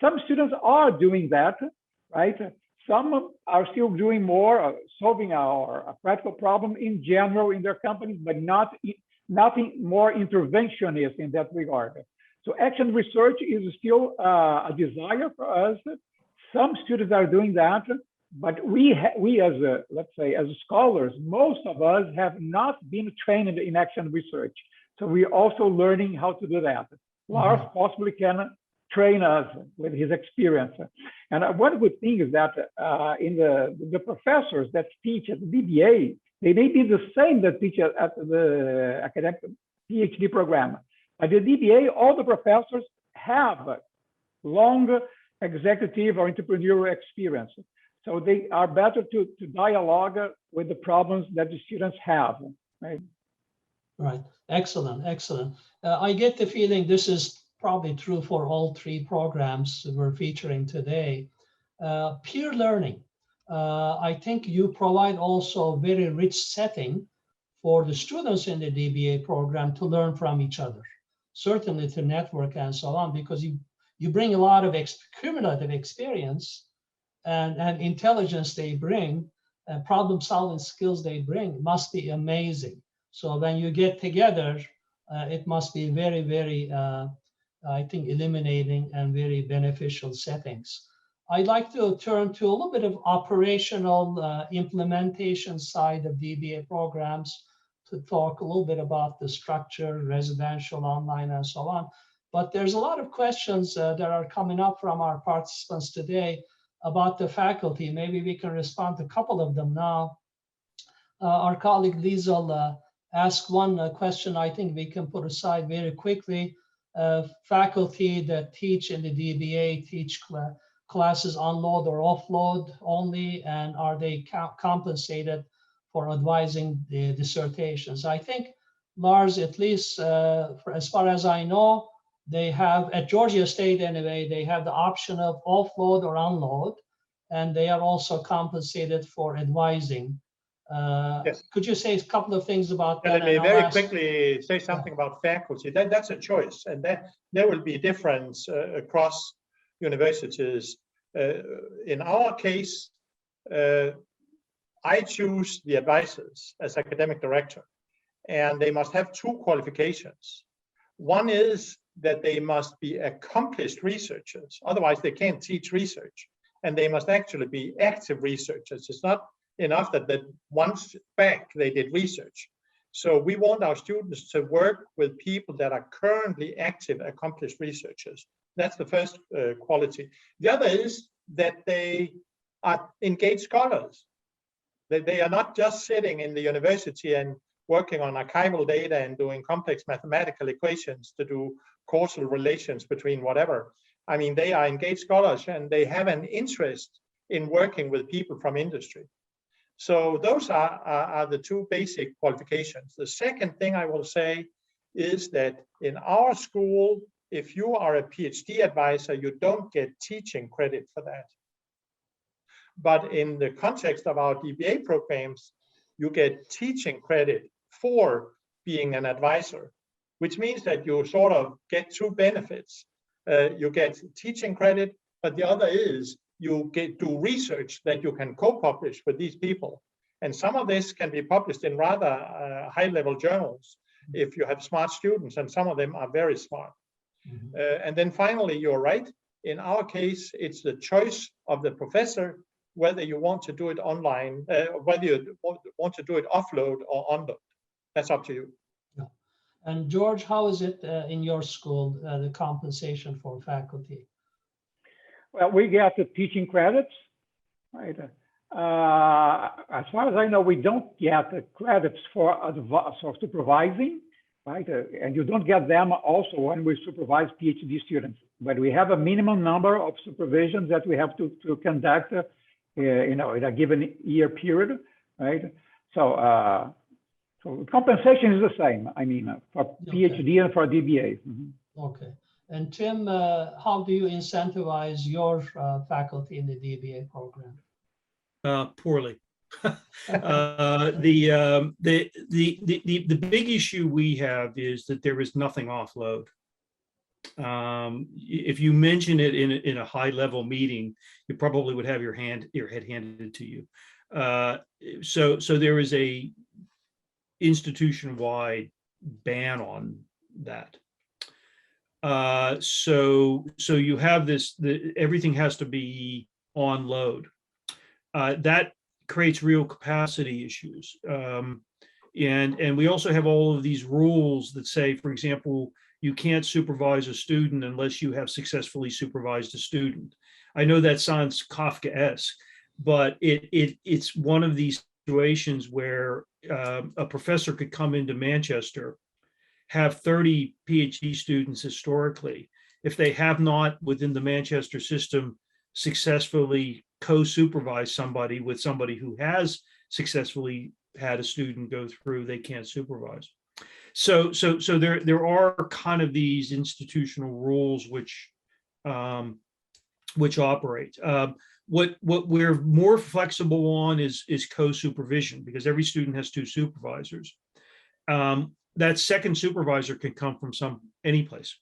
Some students are doing that, right? Some are still doing more, solving a practical problem in general in their companies, but nothing more interventionist in that regard. So action research is still a desire for us. Some students are doing that, but we as let's say as scholars, most of us have not been trained in action research. So we're also learning how to do that. Lars possibly can train us with his experience. And one good thing is that in the professors that teach at the DBA, they may be the same that teach at the academic PhD program. At the DBA, all the professors have long executive or entrepreneurial experience. So they are better to dialogue with the problems that the students have, right? Right, excellent, excellent. I get the feeling this is probably true for all three programs we're featuring today. Peer learning. I think you provide also a very rich setting for the students in the DBA program to learn from each other, certainly to network and so on, because you bring a lot of cumulative experience and intelligence they bring, problem solving skills they bring must be amazing. So when you get together, it must be very, very, I think, illuminating and very beneficial settings. I'd like to turn to a little bit of operational implementation side of DBA programs to talk a little bit about the structure, residential, online, and so on. But there's a lot of questions that are coming up from our participants today about the faculty. Maybe we can respond to a couple of them now. Our colleague Liesel asked one question I think we can put aside very quickly. Faculty that teach in the DBA teach classes on load or offload only, and are they compensated for advising the dissertations? I think, Lars, at least as far as I know, they have, at Georgia State anyway, they have the option of offload or unload, and they are also compensated for advising. Yes. Could you say a couple of things about that? Let me very quickly say something about faculty. That's a choice, and there will be a difference across universities. In our case, I choose the advisors as academic director, and they must have two qualifications. One is that they must be accomplished researchers, otherwise they can't teach research, and they must actually be active researchers. It's not enough that once back they did research. So we want our students to work with people that are currently active, accomplished researchers. That's the first quality. The other is that they are engaged scholars. That they are not just sitting in the university and working on archival data and doing complex mathematical equations to do causal relations between whatever. I mean, they are engaged scholars and they have an interest in working with people from industry. So those are the two basic qualifications. The second thing I will say is that in our school, if you are a PhD advisor, you don't get teaching credit for that. But in the context of our DBA programs, you get teaching credit for being an advisor, which means that you sort of get two benefits. You get teaching credit, but the other is you get to research that you can co-publish with these people. And some of this can be published in rather high-level journals if you have smart students, and some of them are very smart. And then finally, you're right. In our case, it's the choice of the professor whether you want to do it online, whether you want to do it offload or onload. That's up to you. Yeah. And George, how is it in your school, the compensation for faculty? Well, we get the teaching credits, right? As far as I know, we don't get the credits for supervising, right? And you don't get them also when we supervise PhD students, but we have a minimum number of supervisions that we have to conduct, in a given year period, right? So, so compensation is the same. I mean, for PhD and for DBA. Okay. And Tim, how do you incentivize your faculty in the DBA program? Poorly. The big issue we have is that there is nothing offload. If you mention it in a high level meeting, you probably would have your head handed to you. So there is a institution-wide ban on that. So you have this, everything has to be on load. That creates real capacity issues. And we also have all of these rules that say, for example, you can't supervise a student unless you have successfully supervised a student. I know that sounds Kafkaesque, but it's one of these situations where a professor could come into Manchester, have 30 PhD students historically. If they have not within the Manchester system successfully co-supervised somebody with somebody who has successfully had a student go through, they can't supervise. So there are kind of these institutional rules which operate. What we're more flexible on is co-supervision, because every student has two supervisors. That second supervisor can come from any place.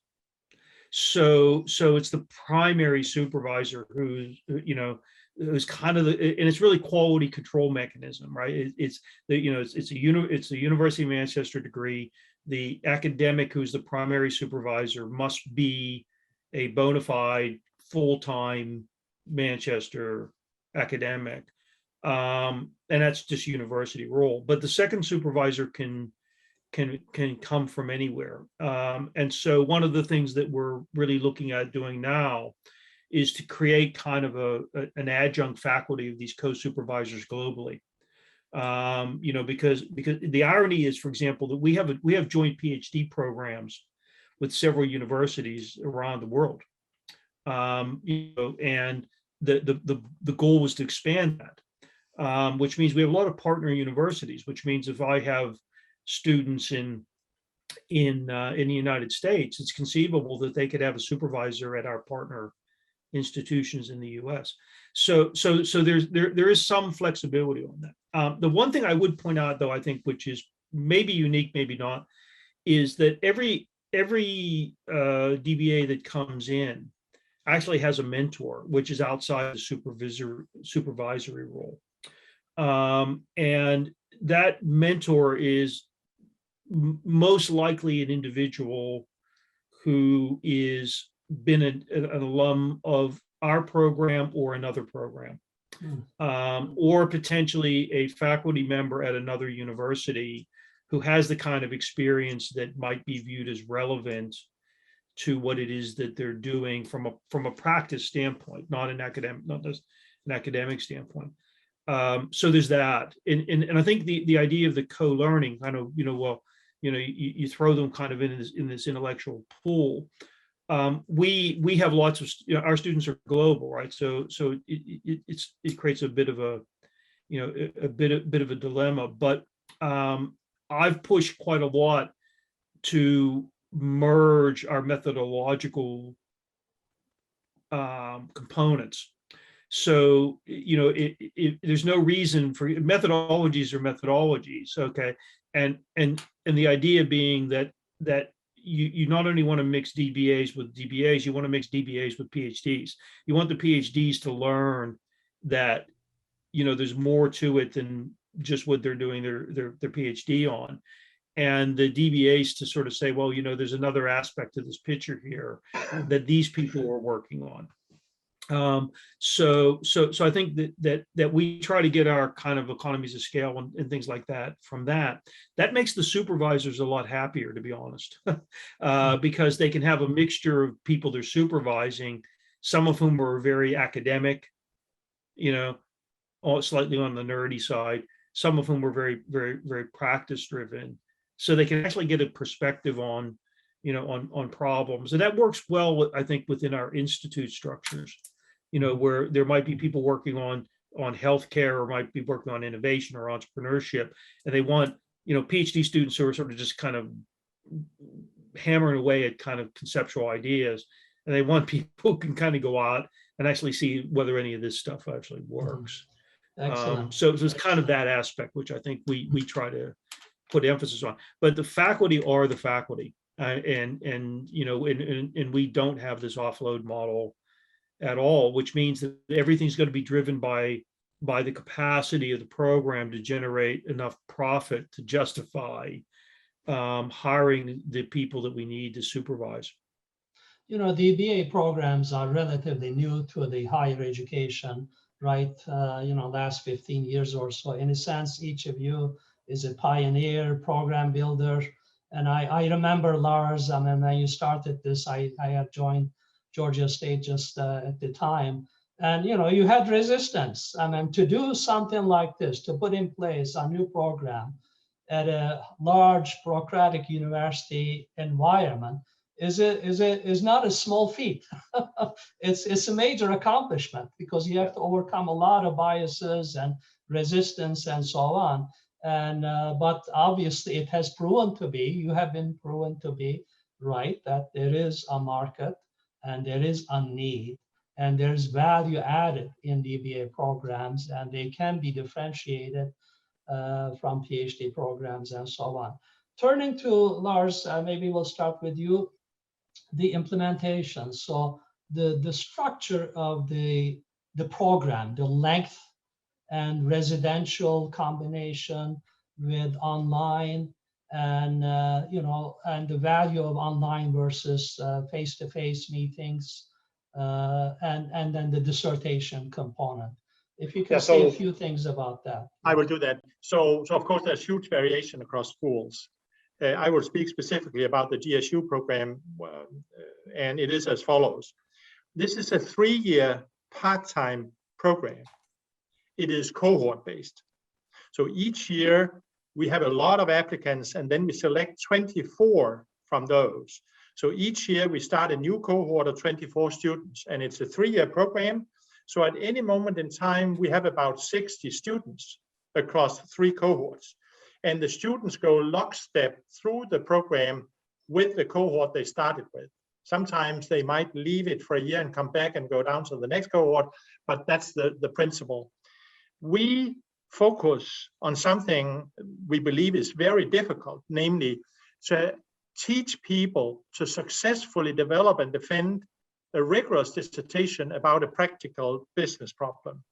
So it's the primary supervisor who's kind of and it's really quality control mechanism, right? It's a University of Manchester degree. The academic who's the primary supervisor must be a bona fide full-time Manchester academic, and that's just university role. But the second supervisor can come from anywhere, and so one of the things that we're really looking at doing now is to create kind of an adjunct faculty of these co-supervisors globally. Because the irony is, for example, that we have joint PhD programs with several universities around the world, and the goal was to expand that, which means we have a lot of partner universities. Which means if I have students in the United States, it's conceivable that they could have a supervisor at our partner institutions in the U.S. So there is some flexibility on that. The one thing I would point out, though, I think, which is maybe unique, maybe not, is that every DBA that comes in actually has a mentor, which is outside the supervisory role, and that mentor is most likely an individual who is been an alum of our program or another program, or potentially a faculty member at another university who has the kind of experience that might be viewed as relevant to what it is that they're doing from a practice standpoint, not just an academic standpoint. So there's that, and I think the idea of the co-learning kind of, you throw them kind of in this intellectual pool. We have lots of, our students are global, right? So it creates a bit of a, a bit of a dilemma. But I've pushed quite a lot to merge our methodological components. So, there's no reason for methodologies or methodologies, okay? And the idea being that you not only want to mix DBAs with DBAs, you want to mix DBAs with PhDs. You want the PhDs to learn that, there's more to it than just what they're doing their PhD on. And the DBAs to sort of say, well, there's another aspect to this picture here that these people are working on. So I think that we try to get our kind of economies of scale and things like that from that. That makes the supervisors a lot happier, to be honest, because they can have a mixture of people they're supervising, some of whom are very academic, slightly on the nerdy side, some of whom are very, very, very practice driven. So they can actually get a perspective on, on problems. And that works well, I think, within our institute structures, where there might be people working on healthcare, or might be working on innovation or entrepreneurship. And they want, PhD students who are sort of just kind of hammering away at kind of conceptual ideas. And they want people who can kind of go out and actually see whether any of this stuff actually works. Excellent. So it's kind of that aspect, which I think we try to put emphasis on. But the faculty are the faculty, and we don't have this offload model at all, which means that everything's going to be driven by the capacity of the program to generate enough profit to justify hiring the people that we need to supervise. DBA programs are relatively new to the higher education, right? Last 15 years or so. In a sense, each of you is a pioneer program builder. And I remember, Lars, when you started this, I had joined Georgia State just at the time. And, you had resistance. To do something like this, to put in place a new program at a large bureaucratic university environment is not a small feat. It's a major accomplishment, because you have to overcome a lot of biases and resistance and so on. And but obviously it has proven to be, you have been proven to be right, that there is a market and there is a need and there's value added in DBA programs, and they can be differentiated from PhD programs and so on. Turning to Lars, maybe we'll start with you. The implementation. So the structure of the program, the length and residential combination with online, and and the value of online versus face-to-face meetings, and then the dissertation component. If you can say a few things about that. I will do that. So of course there's huge variation across schools. I will speak specifically about the GSU program, and it is as follows. This is a 3-year part-time program. It is cohort-based. So each year we have a lot of applicants, and then we select 24 from those. So each year we start a new cohort of 24 students, and it's a 3-year program. So at any moment in time, we have about 60 students across 3 cohorts. And the students go lockstep through the program with the cohort they started with. Sometimes they might leave it for a year and come back and go down to the next cohort, but that's the principle. We focus on something we believe is very difficult, namely to teach people to successfully develop and defend a rigorous dissertation about a practical business problem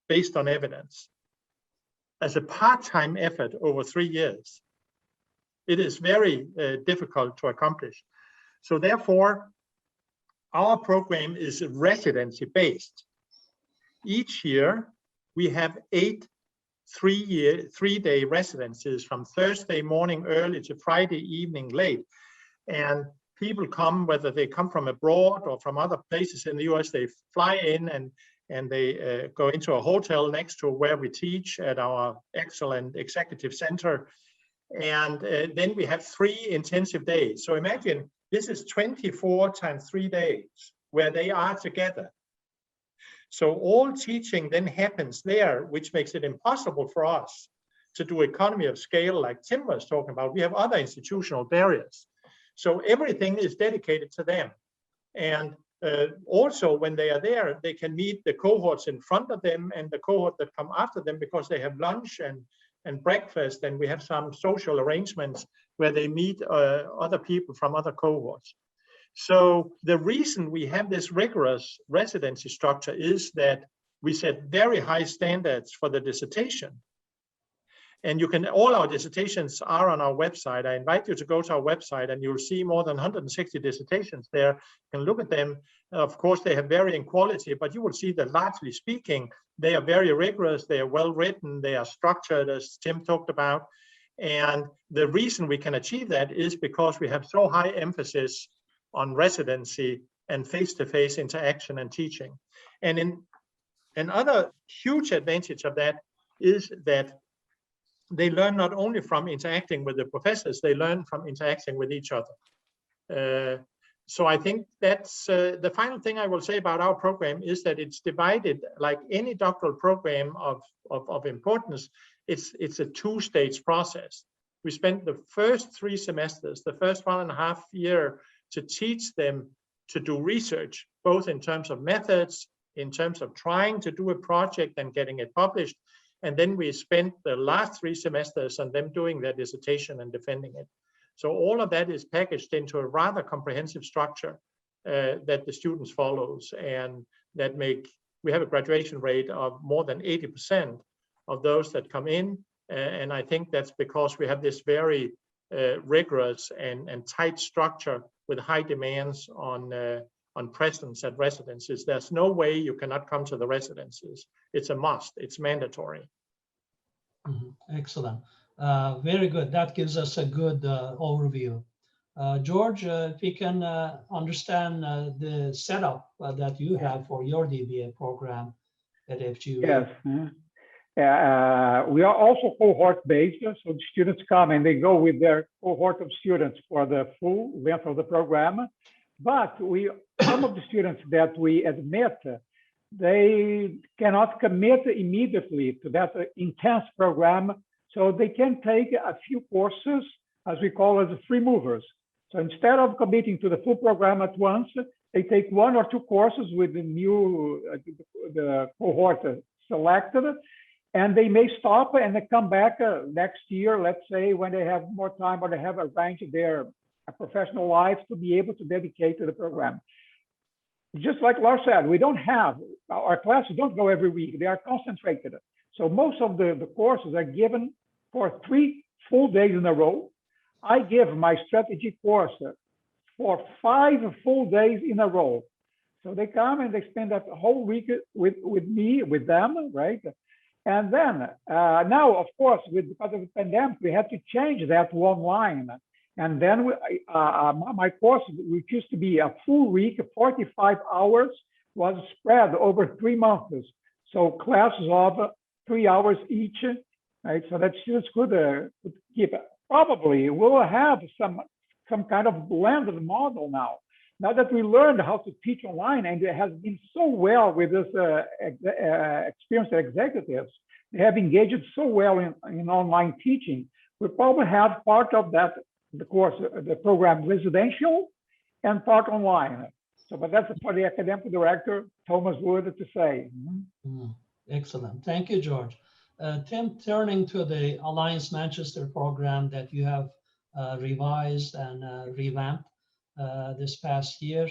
based on evidence. As a part-time effort over 3 years, it is very difficult to accomplish. So therefore, our program is residency-based. Each year, we have 8 3-day residencies from Thursday morning early to Friday evening late. And people come, whether they come from abroad or from other places in the US, they fly in and they go into a hotel next to where we teach at our excellent executive center. And then we have 3 intensive days. So imagine this is 24 times 3 days where they are together. So all teaching then happens there, which makes it impossible for us to do economy of scale like Tim was talking about. We have other institutional barriers. So everything is dedicated to them. And also when they are there, they can meet the cohorts in front of them and the cohort that come after them, because they have lunch and breakfast, and we have some social arrangements where they meet other people from other cohorts. So the reason we have this rigorous residency structure is that we set very high standards for the dissertation. And all our dissertations are on our website. I invite you to go to our website and you'll see more than 160 dissertations there. You can look at them. Of course, they have varying quality, but you will see that largely speaking, they are very rigorous, they are well written, they are structured, as Tim talked about. And the reason we can achieve that is because we have so high emphasis on residency and face-to-face interaction and teaching. And another huge advantage of that is that they learn not only from interacting with the professors, they learn from interacting with each other. So I think that's the final thing I will say about our program is that it's divided like any doctoral program of importance. It's a 2-stage process. We spent the first 3 semesters, the first 1.5 years, to teach them to do research, both in terms of methods, in terms of trying to do a project and getting it published. And then we spent the last 3 semesters on them doing their dissertation and defending it. So all of that is packaged into a rather comprehensive structure that the students follows, and that we have a graduation rate of more than 80% of those that come in. And I think that's because we have this very rigorous and tight structure with high demands on presence at residencies. There's no way you cannot come to the residencies. It's a must, it's mandatory. Excellent. Very good. That gives us a good overview. George, if we can understand the setup that you have for your DBA program at FGU. Yes. We are also cohort-based, so the students come and they go with their cohort of students for the full length of the program. But some of the students that we admit, they cannot commit immediately to that intense program, so they can take a few courses, as we call it, free movers. So instead of committing to the full program at once, they take 1 or 2 courses with the cohort selected, and they may stop and they come back next year, let's say, when they have more time or they have arranged their professional lives to be able to dedicate to the program. Just like Lars said, our classes don't go every week, they are concentrated. So most of the courses are given for 3 full days in a row. I give my strategy course for 5 full days in a row. So they come and they spend that whole week with me, with them, right? And then now, of course, because of the pandemic, we had to change that to online. And then my course, which used to be a full week, 45 hours, was spread over 3 months. So classes of 3 hours each, right? So that students could keep. Probably we'll have some kind of blended model now. Now that we learned how to teach online, and it has been so well with this experienced executives, they have engaged so well in online teaching. We probably have part of that, the course, the program residential and part online. So, but that's for the academic director, Thomas Wood, to say. Excellent. Thank you, George. Tim, turning to the Alliance Manchester program that you have revised and revamped this past year,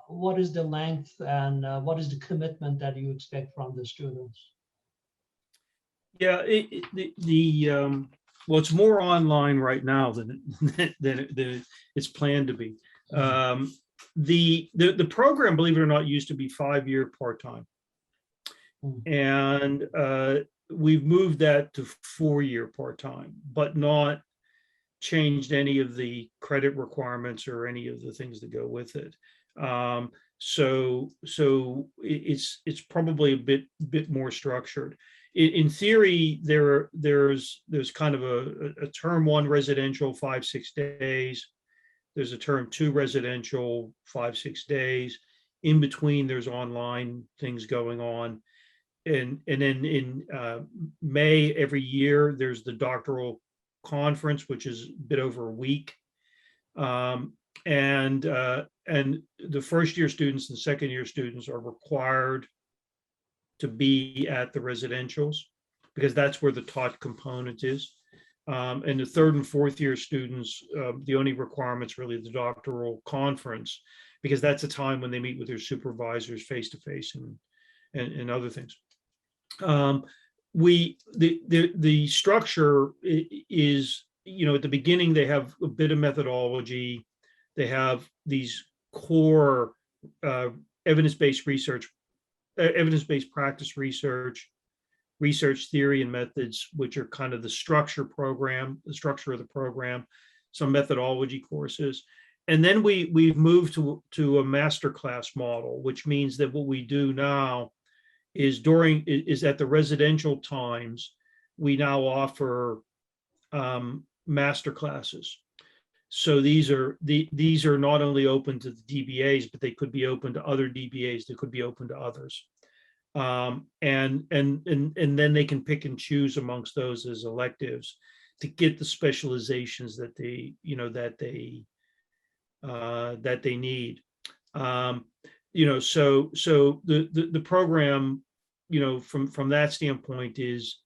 what is the length and what is the commitment that you expect from the students? Yeah, well, it's more online right now than it's planned to be. The program, believe it or not, used to be 5-year part-time, and we've moved that to 4-year part-time, but not changed any of the credit requirements or any of the things that go with it. It's probably a bit more structured. In theory, there's kind of a term 1 residential 5-6 days. There's a term 2 residential 5-6 days. In between, there's online things going on. And then in May every year, there's the doctoral conference, which is a bit over a week. And the first year students and second year students are required to be at the residentials because that's where the taught component is. And the third and fourth year students, the only requirement's really the doctoral conference, because that's a time when they meet with their supervisors face to face and other things. The structure is, at the beginning they have a bit of methodology. They have these core evidence-based research, evidence-based practice research, research theory and methods, which are kind of the structure of the program, some methodology courses. And then we've moved to a masterclass model, which means that what we do now is at the residential times, we now offer master classes. So these are not only open to the DBAs, but they could be open to other DBAs. They could be open to others, and then they can pick and choose amongst those as electives to get the specializations that they need. So the program, from that standpoint is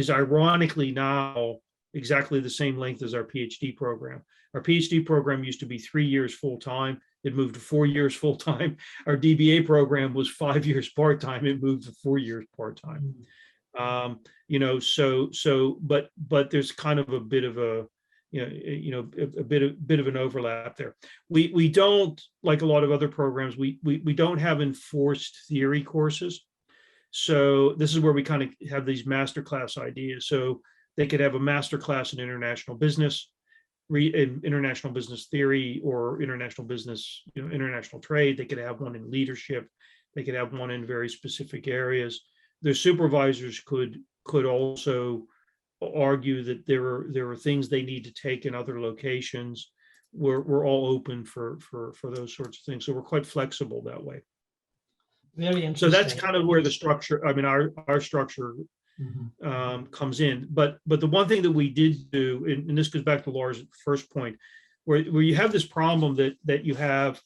ironically now exactly the same length as our PhD program. Our PhD program used to be 3 years full-time. It moved to 4 years full-time. Our DBA program was 5 years part-time. It moved to 4 years part-time. But there's kind of a bit of a bit of an overlap there. We don't, like a lot of other programs, we don't have enforced theory courses. So this is where we kind of have these masterclass ideas. So they could have a masterclass in international business, international business theory, or international business, international trade. They could have one in leadership. They could have one in very specific areas. Their supervisors could also argue that there are things they need to take in other locations. We're all open for those sorts of things. So we're quite flexible that way. Very interesting. So that's kind of where the structure, our structure comes in. But the one thing that we did do, and this goes back to Laura's first point, where you have this problem that you have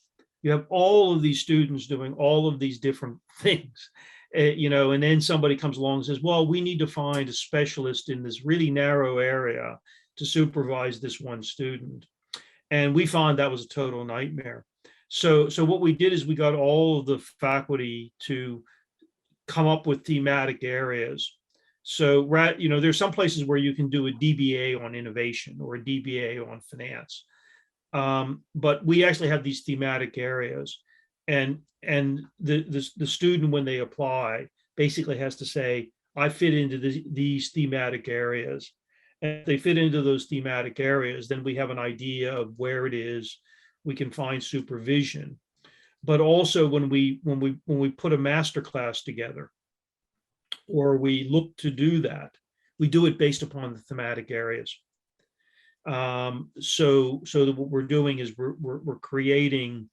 all of these students doing all of these different things, and then somebody comes along and says, well, we need to find a specialist in this really narrow area to supervise this one student. And we found that was a total nightmare. So what we did is we got all of the faculty to come up with thematic areas. So, there's some places where you can do a DBA on innovation or a DBA on finance. But we actually have these thematic areas, and the student, when they apply, basically has to say, I fit into these thematic areas. And if they fit into those thematic areas, then we have an idea of where it is. We can find supervision. But also when we put a master class together, or we look to do that, we do it based upon the thematic areas. So that what we're doing is we're creating,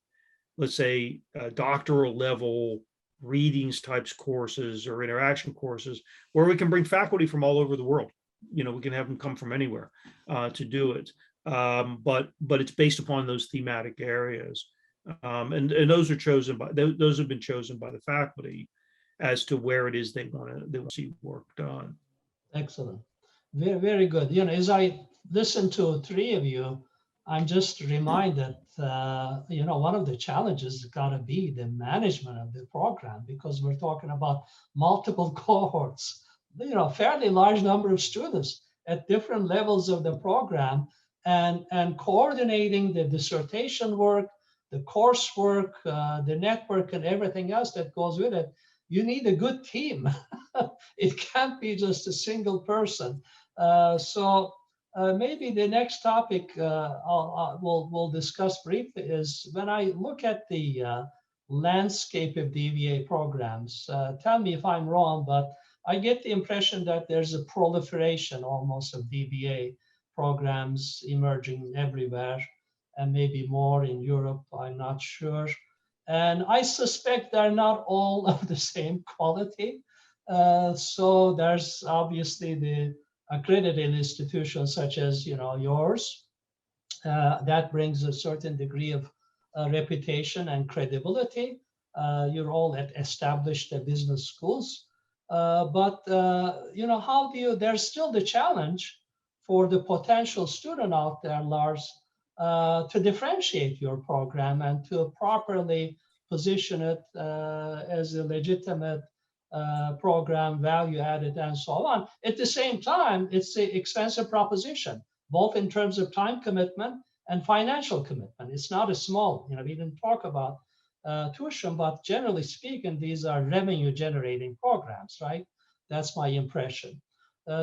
let's say, doctoral level readings types courses or interaction courses where we can bring faculty from all over the world. We can have them come from anywhere to do it. But it's based upon those thematic areas, and those are chosen by those have been chosen by the faculty as to where it is they want to see work done. Excellent, very, very good. As I listen to three of you, I'm just reminded, one of the challenges has got to be the management of the program, because we're talking about multiple cohorts, fairly large number of students at different levels of the program, and coordinating the dissertation work, the coursework, the network, and everything else that goes with it. You need a good team. It can't be just a single person. So Maybe the next topic we'll discuss briefly is when I look at the landscape of DBA programs. Tell me if I'm wrong, but I get the impression that there's a proliferation almost of DBA programs emerging everywhere, and maybe more in Europe, I'm not sure. And I suspect they're not all of the same quality. So there's obviously the accredited institutions such as yours, that brings a certain degree of reputation and credibility. You're all at established business schools, but how do you? There's still the challenge for the potential student out there, Lars, to differentiate your program and to properly position it as a legitimate program, value added, and so on. At the same time, it's an expensive proposition, both in terms of time commitment and financial commitment. It's not a small, we didn't talk about tuition, but generally speaking, these are revenue generating programs, right? That's my impression.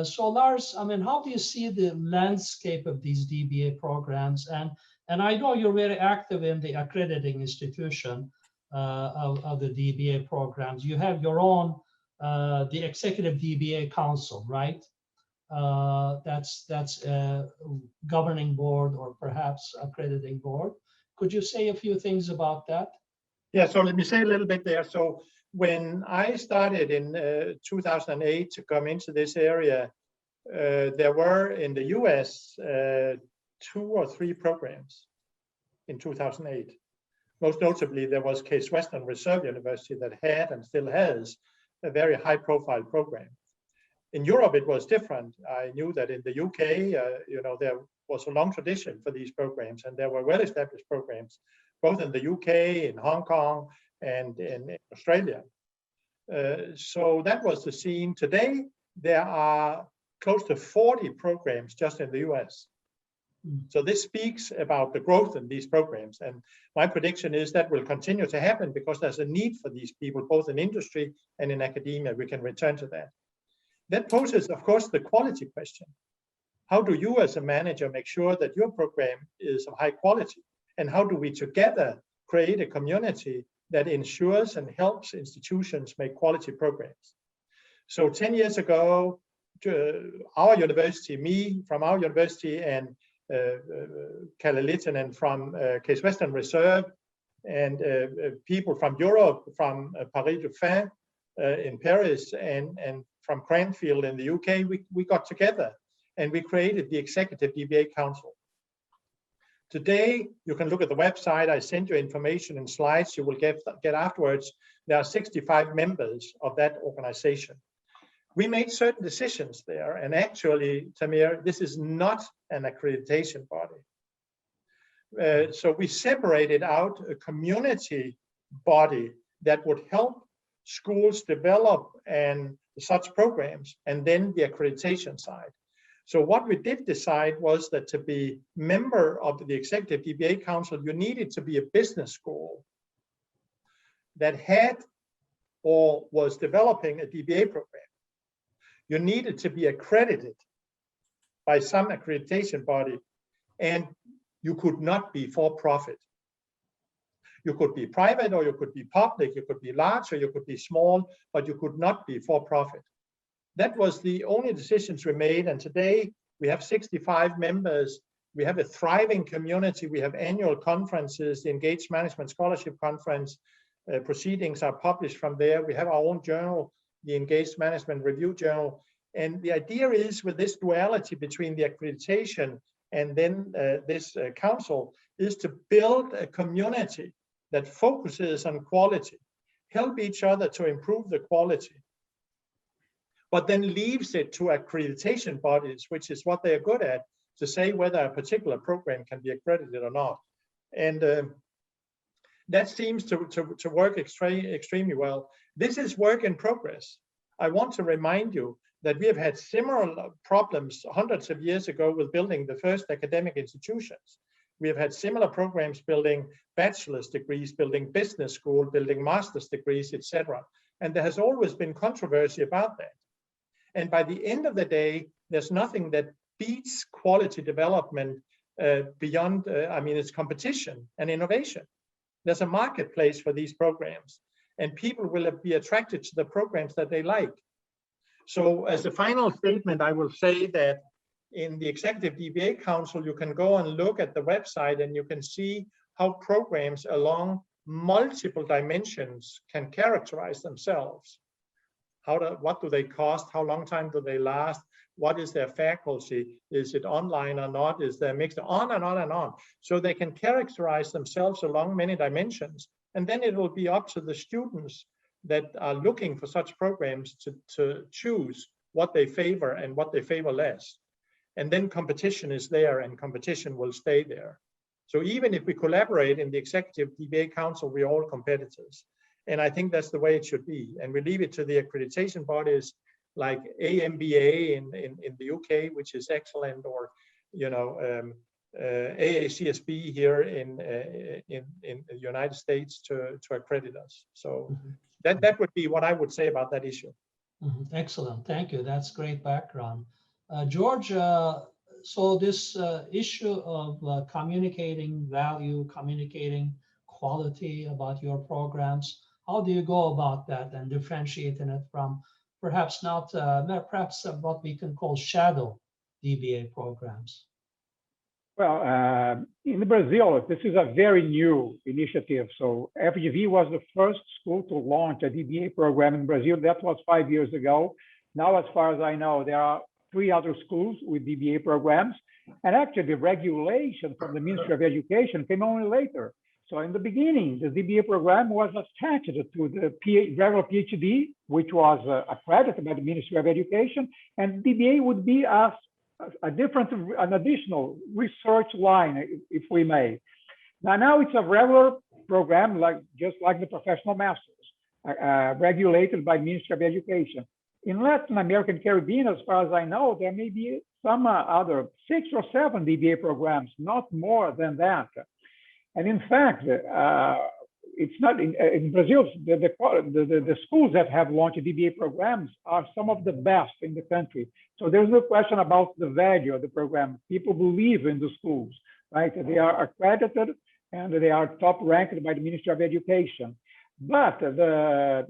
So Lars, how do you see the landscape of these DBA programs? And I know you're very active in the accrediting institution of the DBA programs. You have your own, the Executive DBA Council, right? That's a governing board or perhaps accrediting board. Could you say a few things about that? Yeah, so let me say a little bit there. So when I started in 2008 to come into this area, there were in the US 2 or 3 programs in 2008. Most notably, there was Case Western Reserve University that had and still has a very high profile program. In Europe, it was different. I knew that in the UK, there was a long tradition for these programs, and there were well-established programs, both in the UK, in Hong Kong, and in Australia. So that was the scene. Today, there are close to 40 programs just in the US. So this speaks about the growth in these programs. And my prediction is that will continue to happen because there's a need for these people, both in industry and in academia. We can return to that. That poses, of course, the quality question. How do you as a manager make sure that your program is of high quality? And how do we together create a community that ensures and helps institutions make quality programs? So 10 years ago, our university, me from our university, and Kalle Littinen from Case Western Reserve, and people from Europe, from Paris Dauphine in Paris, and from Cranfield in the UK, we got together and we created the Executive DBA Council. Today, you can look at the website. I sent you information and slides you will get afterwards. There are 65 members of that organization. We made certain decisions there, and actually, Tamir, this is not an accreditation body. So we separated out a community body that would help schools develop and such programs, and then the accreditation side. So what we did decide was that to be member of the Executive DBA Council, you needed to be a business school that had or was developing a DBA program. You needed to be accredited by some accreditation body, and you could not be for profit. You could be private, or you could be public, you could be large, or you could be small, but you could not be for profit. That was the only decisions we made, and today we have 65 members. We have a thriving community. We have annual conferences, the Engaged Management Scholarship Conference. Proceedings are published from there. We have our own journal, the Engaged Management Review Journal. And the idea is, with this duality between the accreditation and then this council, is to build a community that focuses on quality, help each other to improve the quality, but then leaves it to accreditation bodies, which is what they are good at, to say whether a particular program can be accredited or not. And that seems to work extremely well. This is work in progress. I want to remind you that we have had similar problems hundreds of years ago with building the first academic institutions. We have had similar programs building bachelor's degrees, building business school, building master's degrees, etc. And there has always been controversy about that. And by the end of the day, there's nothing that speeds quality development beyond, I mean, it's competition and innovation. There's a marketplace for these programs, and people will be attracted to the programs that they like. So as a final statement, I will say that in the Executive DBA Council, you can go and look at the website and you can see how programs along multiple dimensions can characterize themselves. What do they cost? How long time do they last? What is their faculty? Is it online or not? Is there mixed? On and on and on. So they can characterize themselves along many dimensions. And then it will be up to the students that are looking for such programs to choose what they favor and what they favor less. And then competition is there, and competition will stay there. So even if we collaborate in the Executive DBA Council, we're all competitors. And I think that's the way it should be. And we leave it to the accreditation bodies like AMBA in the UK, which is excellent, or AACSB here in the United States to accredit us. So that would be what I would say about that issue. Excellent, thank you. That's great background. George, so this issue of communicating value, communicating quality about your programs, how do you go about that and differentiating it from perhaps not, perhaps what we can call shadow DBA programs? Well, in Brazil, this is a very new initiative. So FGV was the first school to launch a DBA program in Brazil. That was 5 years ago. Now, as far as I know, there are 3 other schools with DBA programs. And actually, the regulation from the Ministry of Education came only later. So in the beginning, the DBA program was attached to the regular PhD, which was accredited by the Ministry of Education. And DBA would be an additional research line, if we may. Now it's a regular program, just like the professional masters, regulated by Ministry of Education. In Latin America and Caribbean, as far as I know, there may be some other 6 or 7 DBA programs, not more than that. And in fact, it's not in Brazil, the schools that have launched DBA programs are some of the best in the country. So there's no question about the value of the program. People believe in the schools, right? They are accredited and they are top ranked by the Ministry of Education. But the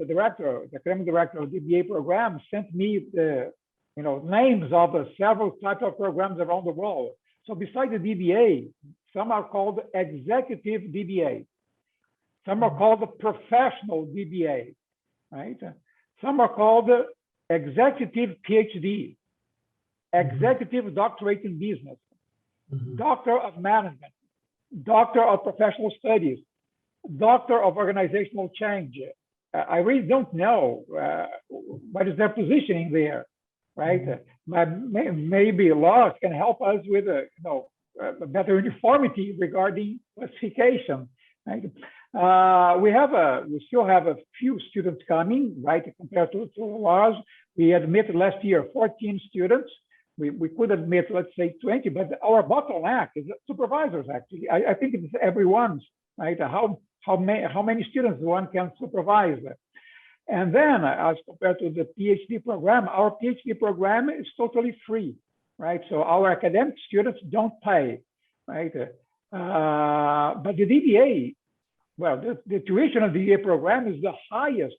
academic director of the DBA program sent me the names of several types of programs around the world. So besides the DBA, some are called executive DBA. Some are called professional DBA, right? Some are called executive PhD, executive doctorate in business, doctor of management, doctor of professional studies, doctor of organizational change. I really don't know what is their positioning there, right? Maybe laws can help us with a better uniformity regarding classification, right? We still have a few students coming, right, compared to laws. We admitted last year 14 students. We could admit, let's say, 20, but our bottleneck is supervisors, actually. I think it's everyone's, right? How many students one can supervise. And then, as compared to the PhD program, our PhD program is totally free, right? So our academic students don't pay, right? But the DBA, well, the tuition of the DBA program is the highest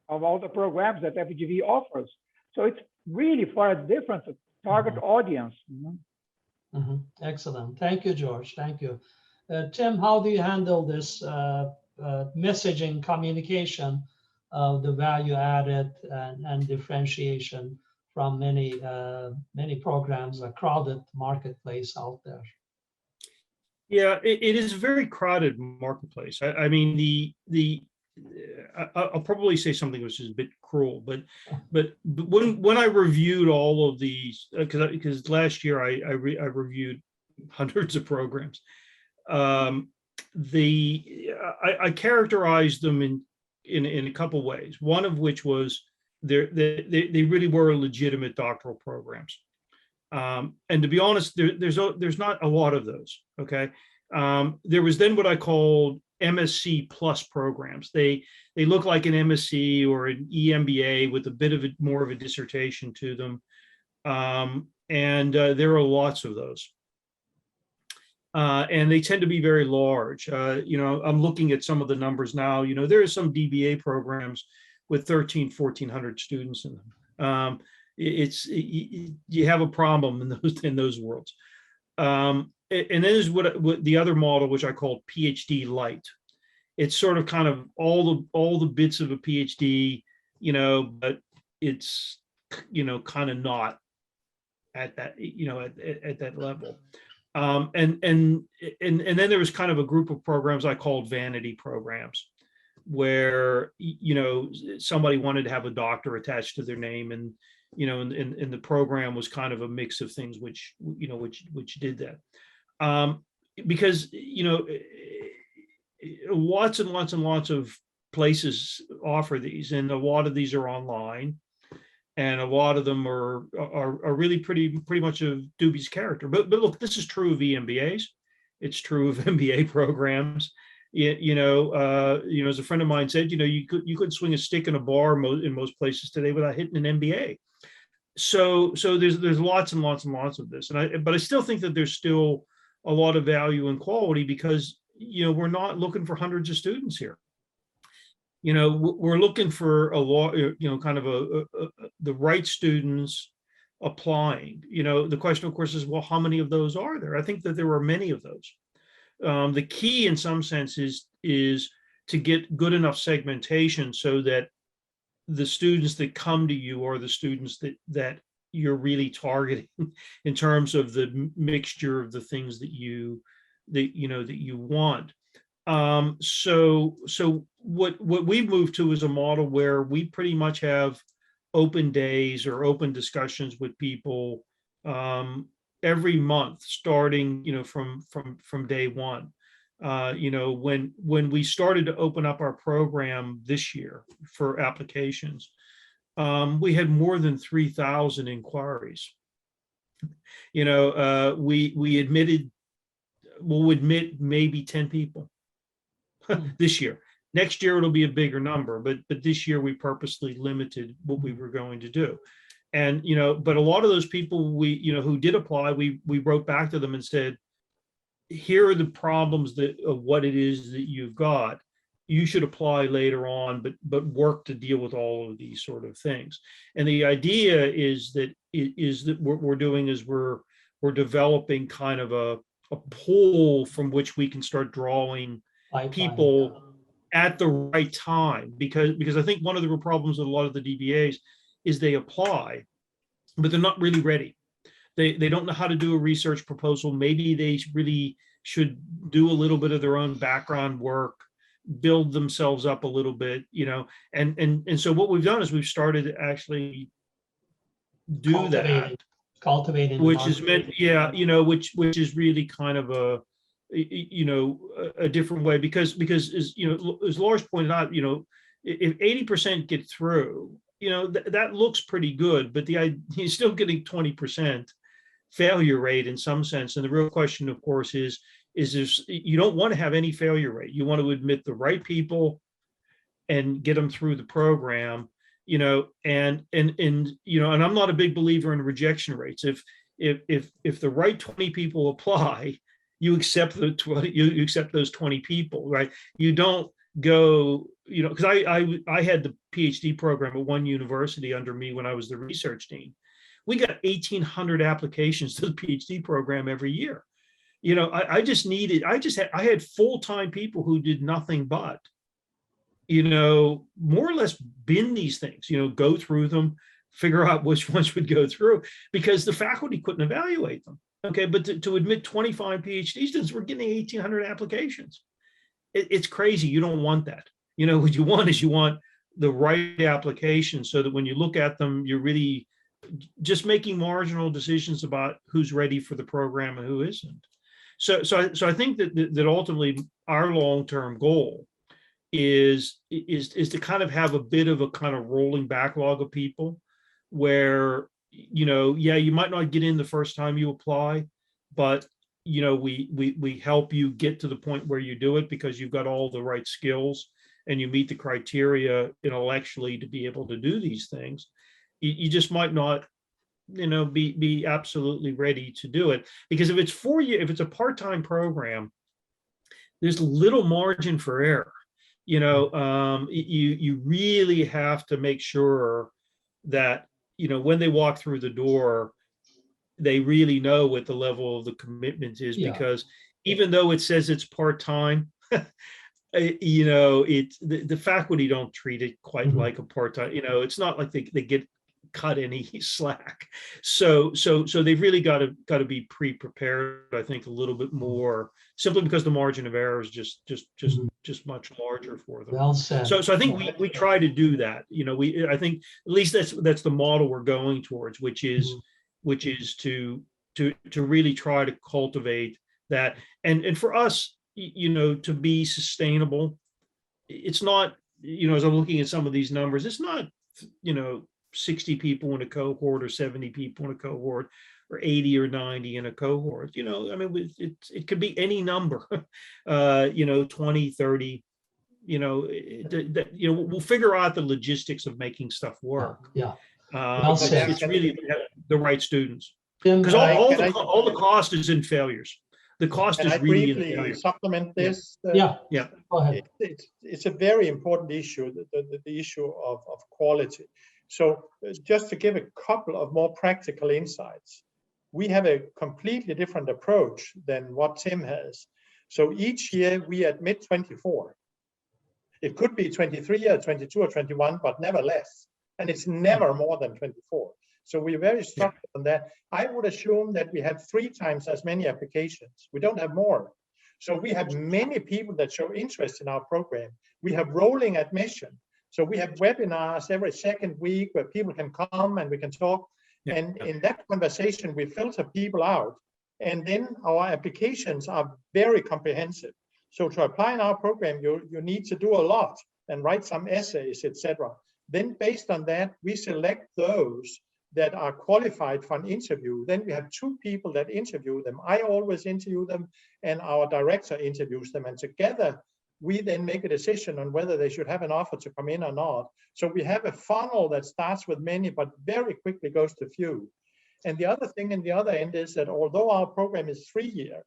of all the programs that FGV offers. So it's really for a different target audience. Excellent. Thank you, George. Thank you. Tim, how do you handle this messaging communication of the value added and differentiation from many programs, a crowded marketplace out there? Yeah, it is a very crowded marketplace. I mean, I'll probably say something which is a bit cruel, but when I reviewed all of these, because last year I reviewed hundreds of programs, I characterized them in a couple ways. One of which was they really were legitimate doctoral programs. And to be honest, there's not a lot of those. Okay, there was then what I called MSc plus programs. They look like an MSc or an EMBA with a bit of more of a dissertation to them. And there are lots of those. And they tend to be very large. I'm looking at some of the numbers now. There are some DBA programs with 1,400 students in them. You have a problem in those worlds. And then there's what the other model, which I call PhD light. It's sort of kind of all the bits of a PhD, but it's kind of not at that at that level. And then there was kind of a group of programs I called vanity programs, where somebody wanted to have a doctor attached to their name, and and the program was kind of a mix of things which did that, because lots and lots and lots of places offer these, and a lot of these are online, and a lot of them are really pretty much of dubious character. But look, this is true of EMBAs. It's true of MBA programs. As a friend of mine said, you could swing a stick in a bar in most places today without hitting an MBA. So there's lots and lots and lots of this, but I still think that there's still a lot of value and quality, because we're not looking for hundreds of students here. We're looking for a lot, kind of the right students applying. The question, of course, is, well, how many of those are there? I think that there are many of those. The key, in some sense, is to get good enough segmentation so that the students that come to you are the students that you're really targeting in terms of the mixture of the things that you want. So what we've moved to is a model where we pretty much have open days or open discussions with people every month, starting from day one. When we started to open up our program this year for applications, we had more than 3,000 inquiries. We admitted, we'll admit maybe 10 people this year. Next year it'll be a bigger number, but this year we purposely limited what we were going to do. And but a lot of those people who did apply, we wrote back to them and said, here are the problems of what it is that you've got. You should apply later on, but work to deal with all of these sort of things. And the idea is that what we're doing is we're developing kind of a pool from which we can start drawing people at the right time, because I think one of the problems with a lot of the DBAs is they apply, but they're not really ready. They don't know how to do a research proposal. Maybe they really should do a little bit of their own background work, build themselves up a little bit, and so what we've done is we've started to actually do that, cultivating, which is meant, which is really kind of a different way, because as Lars pointed out, if 80% get through, that looks pretty good, but you're still getting 20% failure rate in some sense. And the real question, of course, is this: you don't want to have any failure rate. You want to admit the right people and get them through the program, and I'm not a big believer in rejection rates. If the right 20 people apply, you accept you accept those 20 people, right? You don't go, because I had the PhD program at one university under me when I was the research dean. We got 1,800 applications to the PhD program every year. I had full-time people who did nothing but, more or less bin these things, go through them, figure out which ones would go through, because the faculty couldn't evaluate them. Okay, but to admit 25 PhD students, we're getting 1,800 applications. It's crazy. You don't want that. What you want is the right application, so that when you look at them, you're really just making marginal decisions about who's ready for the program and who isn't. So I think that ultimately our long-term goal is to kind of have a bit of a kind of rolling backlog of people, where you might not get in the first time you apply, but we help you get to the point where you do it because you've got all the right skills and you meet the criteria intellectually to be able to do these things. You just might not be absolutely ready to do it. Because if it's 4 years, if it's a part-time program, there's little margin for error. You really have to make sure that, when they walk through the door, they really know what the level of the commitment is, because even though it says it's part-time, the faculty don't treat it quite like a part-time. It's not like they get cut any slack. So they've really got to be pre-prepared, I think, a little bit more, simply because the margin of error is just much larger for them. Well said. So I think we try to do that. I think at least that's the model we're going towards, which is to really try to cultivate that. And for us, to be sustainable, it's not, as I'm looking at some of these numbers, it's not, 60 people in a cohort, or 70 people in a cohort, or 80 or 90 in a cohort. It could be any number, 20, 30, we'll figure out the logistics of making stuff work. Well said. It's really the right students, Tim, because all the cost is in failures. The cost is really in briefly failures. supplement this? Yeah. Go ahead. It's a very important issue, the issue of quality. So just to give a couple of more practical insights, we have a completely different approach than what Tim has. So each year we admit 24. It could be 23 or 22 or 21, but never less. And it's never more than 24. So we're very structured on that. I would assume that we have 3 times as many applications. We don't have more. So we have many people that show interest in our program. We have rolling admission. So we have webinars every second week where people can come and we can talk. And in that conversation, we filter people out. And then our applications are very comprehensive. So to apply in our program, you need to do a lot and write some essays, etc. Then based on that, we select those that are qualified for an interview. Then we have 2 people that interview them. I always interview them, and our director interviews them. And together, we then make a decision on whether they should have an offer to come in or not. So we have a funnel that starts with many, but very quickly goes to few. And the other thing in the other end is that although our program is 3-year,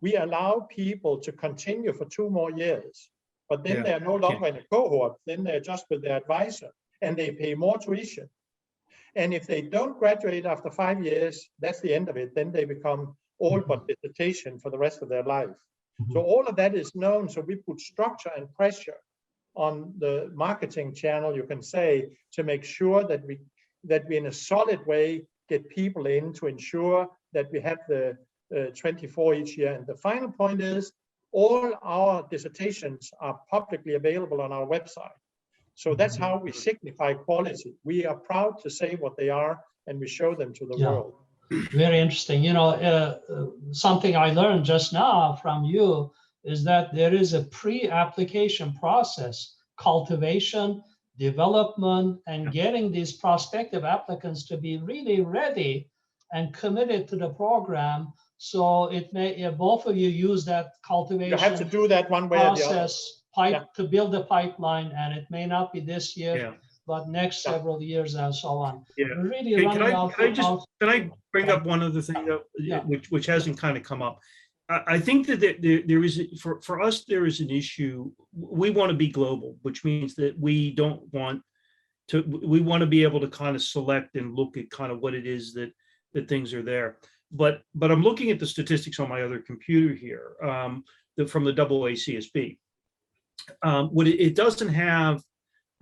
we allow people to continue for 2 more years. But then they're no longer in a cohort. Then they're just with their advisor, and they pay more tuition. And if they don't graduate after 5 years, that's the end of it. Then they become all but dissertation for the rest of their life. So all of that is known. So we put structure and pressure on the marketing channel, you can say, to make sure that we in a solid way get people in, to ensure that we have the 24 each year. And the final point is, all our dissertations are publicly available on our website. So that's how we signify quality. We are proud to say what they are, and we show them to the world. Very interesting. Something I learned just now from you is that there is a pre-application process, cultivation, development, and getting these prospective applicants to be really ready and committed to the program. So it may, both of you use that cultivation. You have to do that one way or the other. To build a pipeline, and it may not be this year, but next several years and so on. We're really can I bring up one other thing though, which hasn't kind of come up? I think that there is, for us, there is an issue. We want to be global, which means that we want to be able to kind of select and look at kind of what it is that things are there. But I'm looking at the statistics on my other computer here, from the AACSB. It doesn't have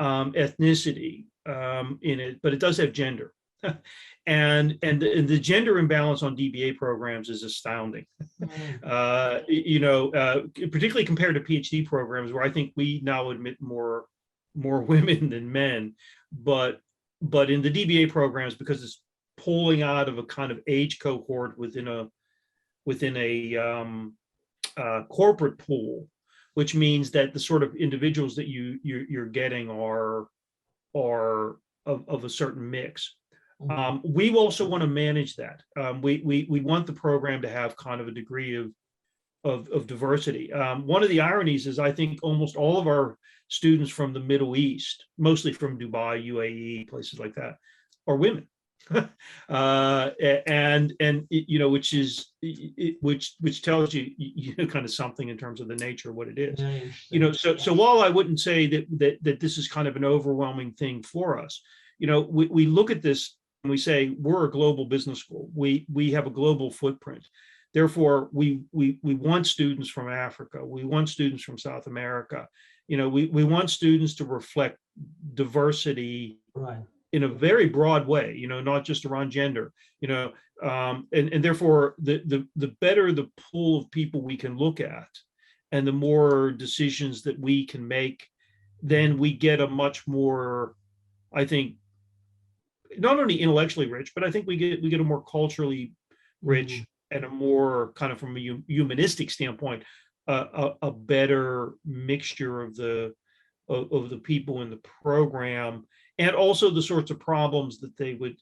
ethnicity in it, but it does have gender. and the gender imbalance on DBA programs is astounding. Particularly compared to PhD programs, where I think we now admit more women than men, but in the DBA programs, because it's pulling out of a kind of age cohort within a corporate pool, which means that the sort of individuals that you're getting are of a certain mix. We also want to manage that. We want the program to have kind of a degree of diversity. One of the ironies is I think almost all of our students from the Middle East, mostly from Dubai, UAE, places like that, are women. which tells you, kind of something in terms of the nature of what it is. Very interesting. So while I wouldn't say that this is kind of an overwhelming thing for us, we look at this and we say we're a global business school. We have a global footprint. Therefore, we want students from Africa. We want students from South America. We want students to reflect diversity, Right, in a very broad way, not just around gender, and therefore the better the pool of people we can look at and the more decisions that we can make, then we get a much more, I think, not only intellectually rich, but I think we get a more culturally rich and a more kind of, from a humanistic standpoint, a better mixture of the people in the program, and also the sorts of problems that they would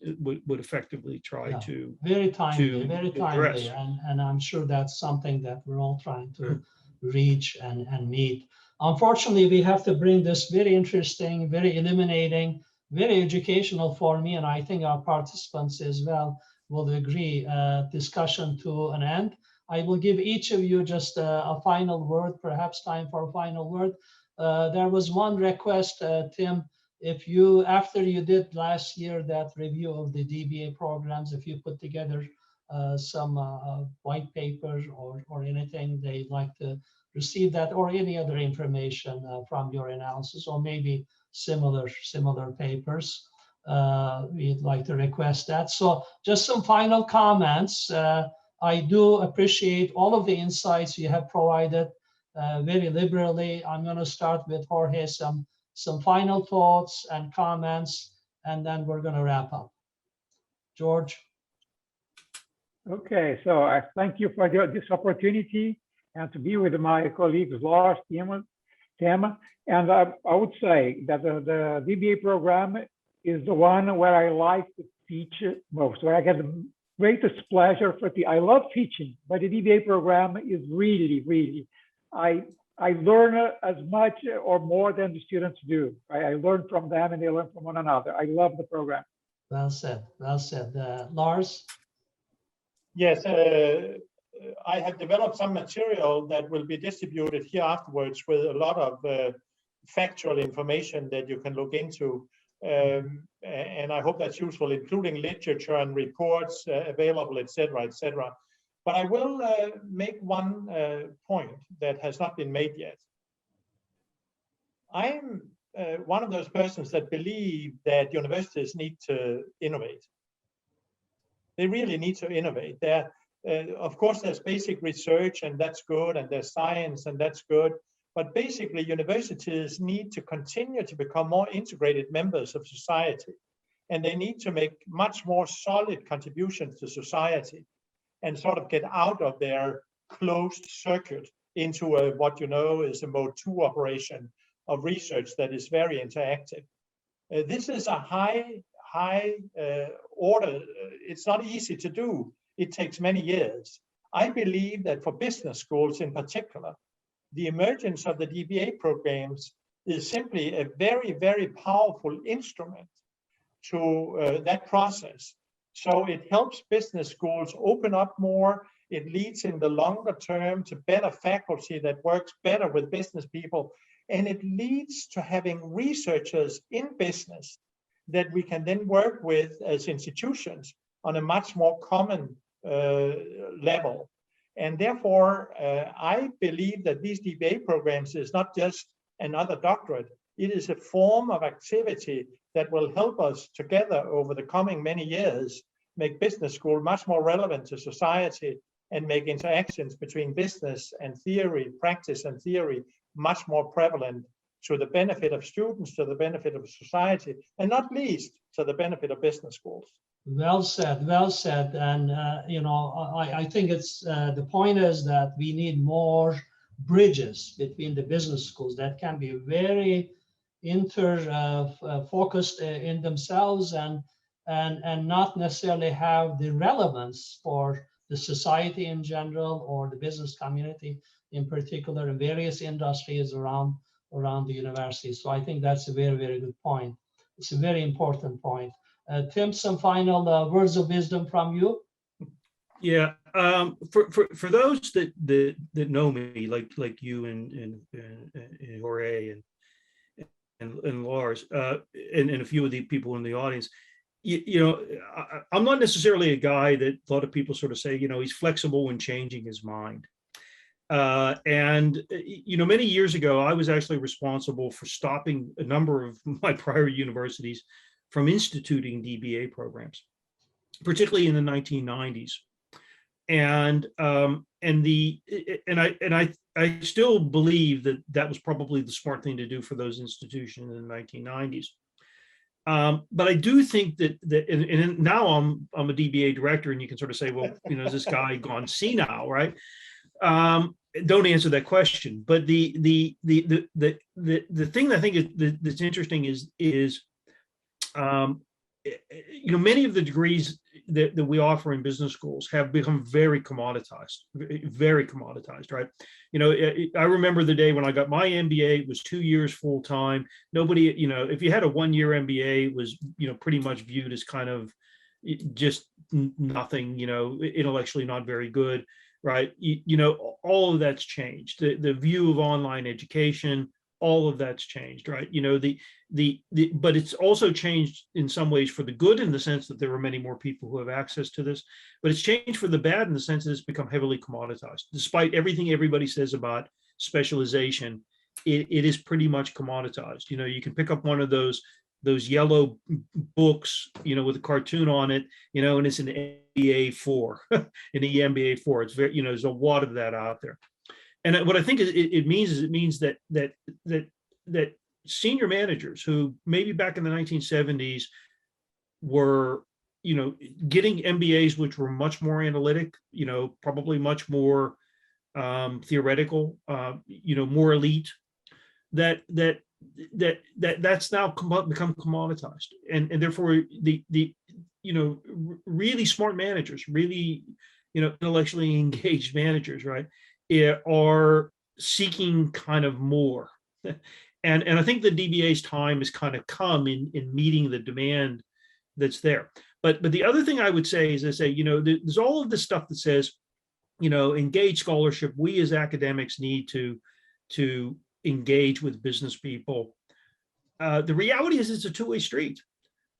effectively try to very timely, to very address. timely, and I'm sure that's something that we're all trying to reach and meet. Unfortunately, we have to bring this very interesting, very illuminating, very educational for me, and I think our participants as well will agree, discussion to an end. I will give each of you just a final word, perhaps time for a final word. There was one request, Tim, if you, after you did last year that review of the DBA programs, if you put together some white paper or anything, they'd like to receive that, or any other information from your analysis, or maybe similar papers, we'd like to request that. So just some final comments. I do appreciate all of the insights you have provided very liberally. I'm going to start with Jorge, some final thoughts and comments, and then we're going to wrap up. George. Okay, so I thank you for this opportunity and to be with my colleagues Lars, Tim, and I would say that the DBA program is the one where I like to teach most, where I get the greatest pleasure for I love teaching, but the DBA program is really, I learn as much or more than the students do. I learn from them and they learn from one another. I love the program. Well said, well said. Lars? Yes, I have developed some material that will be distributed here afterwards with a lot of factual information that you can look into. And I hope that's useful, including literature and reports available, etc., etc. But I will make one point that has not been made yet. I'm one of those persons that believe that universities need to innovate. They really need to innovate. Of course, there's basic research, and that's good, and there's science, and that's good. But basically, universities need to continue to become more integrated members of society, and they need to make much more solid contributions to society and sort of get out of their closed circuit into what is a mode 2 operation of research that is very interactive. This is a high order. It's not easy to do. It takes many years. I believe that for business schools in particular, the emergence of the DBA programs is simply a very, very powerful instrument to that process. So it helps business schools open up more. It leads in the longer term to better faculty that works better with business people. And it leads to having researchers in business that we can then work with as institutions on a much more common level. And therefore, I believe that these DBA programs is not just another doctorate. It is a form of activity that will help us together over the coming many years make business school much more relevant to society and make interactions between business and theory, practice and theory, much more prevalent to the benefit of students, to the benefit of society, and not least to the benefit of business schools. Well said, well said. And, I think it's the point is that we need more bridges between the business schools that can be very focused in themselves and not necessarily have the relevance for the society in general or the business community in particular in various industries around the university. So I think that's a very, very good point. It's a very important point. Tim, some final words of wisdom from you? Yeah, for those that know me, like you and Jorge and Lars, and a few of the people in the audience, I'm not necessarily a guy that a lot of people sort of say, he's flexible when changing his mind. And many years ago, I was actually responsible for stopping a number of my prior universities from instituting DBA programs, particularly in the 1990s. And I still believe that was probably the smart thing to do for those institutions in the 1990s. But I do think that and now I'm a DBA director, and you can sort of say, well, is this guy gone senile, right? Don't answer that question. But the thing that I think that's interesting is many of the degrees that we offer in business schools have become very commoditized, right? I remember the day when I got my MBA. It was 2 years full time. Nobody, if you had a 1 year MBA, it was, pretty much viewed as kind of just nothing, intellectually not very good, right? All of that's changed. The view of online education, all of that's changed, right? But it's also changed in some ways for the good, in the sense that there are many more people who have access to this, but it's changed for the bad in the sense that it's become heavily commoditized. Despite everything everybody says about specialization, it is pretty much commoditized. You can pick up one of those yellow books, with a cartoon on it, and it's an MBA 4, an EMBA 4. It's very, there's a lot of that out there. And what I think it means that senior managers who maybe back in the 1970s were, getting MBAs, which were much more analytic, probably much more theoretical, more elite, that's now become commoditized, and therefore the really smart managers, really intellectually engaged managers, right, are seeking kind of more. And I think the DBA's time has kind of come in meeting the demand that's there. But the other thing I would say is, there's all of this stuff that says, engage scholarship. We as academics need to engage with business people. The reality is it's a two-way street.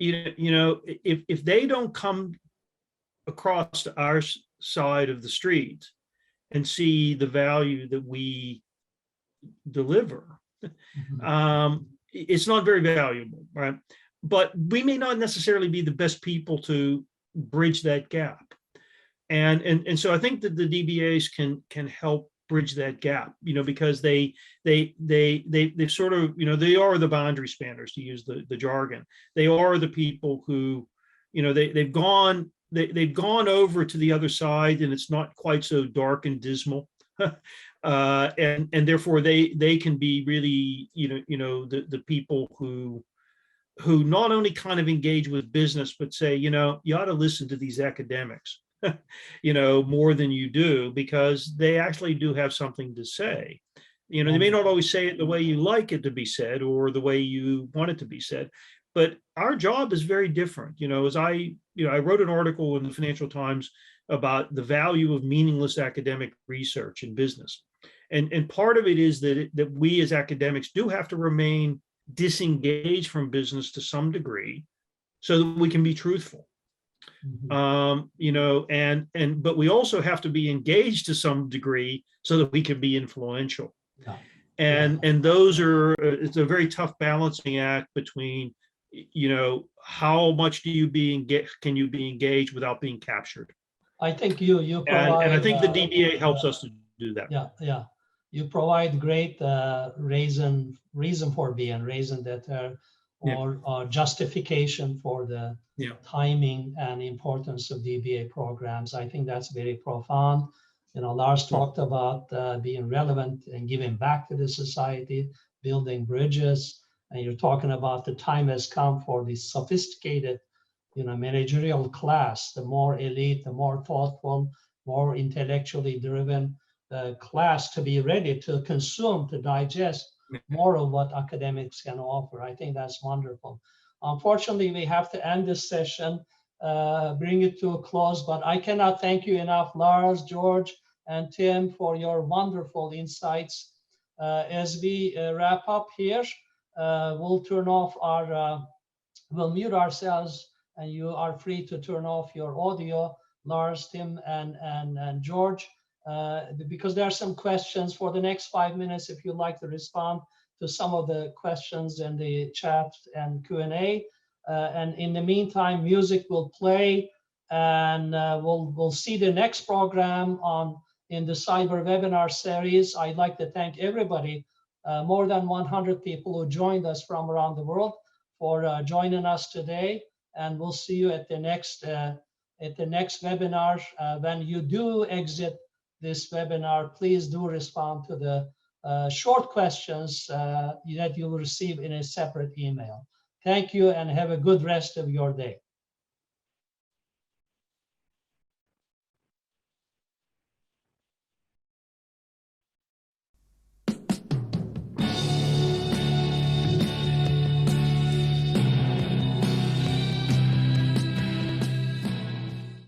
If they don't come across to our side of the street and see the value that we deliver, it's not very valuable, right? But we may not necessarily be the best people to bridge that gap, and so I think that the DBAs can help bridge that gap, because they sort of, they are the boundary spanners, to use the jargon. They are the people who, they've gone over to the other side, and it's not quite so dark and dismal. And therefore they can be really, the people who not only kind of engage with business, but say, you ought to listen to these academics, more than you do, because they actually do have something to say. They may not always say it the way you like it to be said, or the way you want it to be said, but our job is very different. As I wrote an article in the Financial Times about the value of meaningless academic research in business. And part of it is that we as academics do have to remain disengaged from business to some degree, so that we can be truthful. But we also have to be engaged to some degree so that we can be influential. And those are, it's a very tough balancing act between, how much can you be engaged without being captured? I think you provide, and I think the DBA helps us to do that. Yeah. You provide great reason for being, or justification for the timing and importance of DBA programs. I think that's very profound. Lars talked about being relevant and giving back to the society, building bridges, and you're talking about the time has come for the sophisticated, managerial class, the more elite, the more thoughtful, more intellectually driven class, to be ready to consume, to digest more of what academics can offer. I think that's wonderful. Unfortunately, we have to end this session, bring it to a close, but I cannot thank you enough, Lars, George, and Tim, for your wonderful insights. As we wrap up here, we'll mute ourselves, and you are free to turn off your audio, Lars, Tim, and George, because there are some questions for the next 5 minutes if you'd like to respond to some of the questions in the chat and Q&A. And in the meantime, music will play, and we'll see the next program in the cyber webinar series. I'd like to thank everybody, more than 100 people who joined us from around the world, for joining us today. And we'll see you at the next webinar. When you do exit this webinar, please do respond to the short questions that you will receive in a separate email. Thank you, and have a good rest of your day.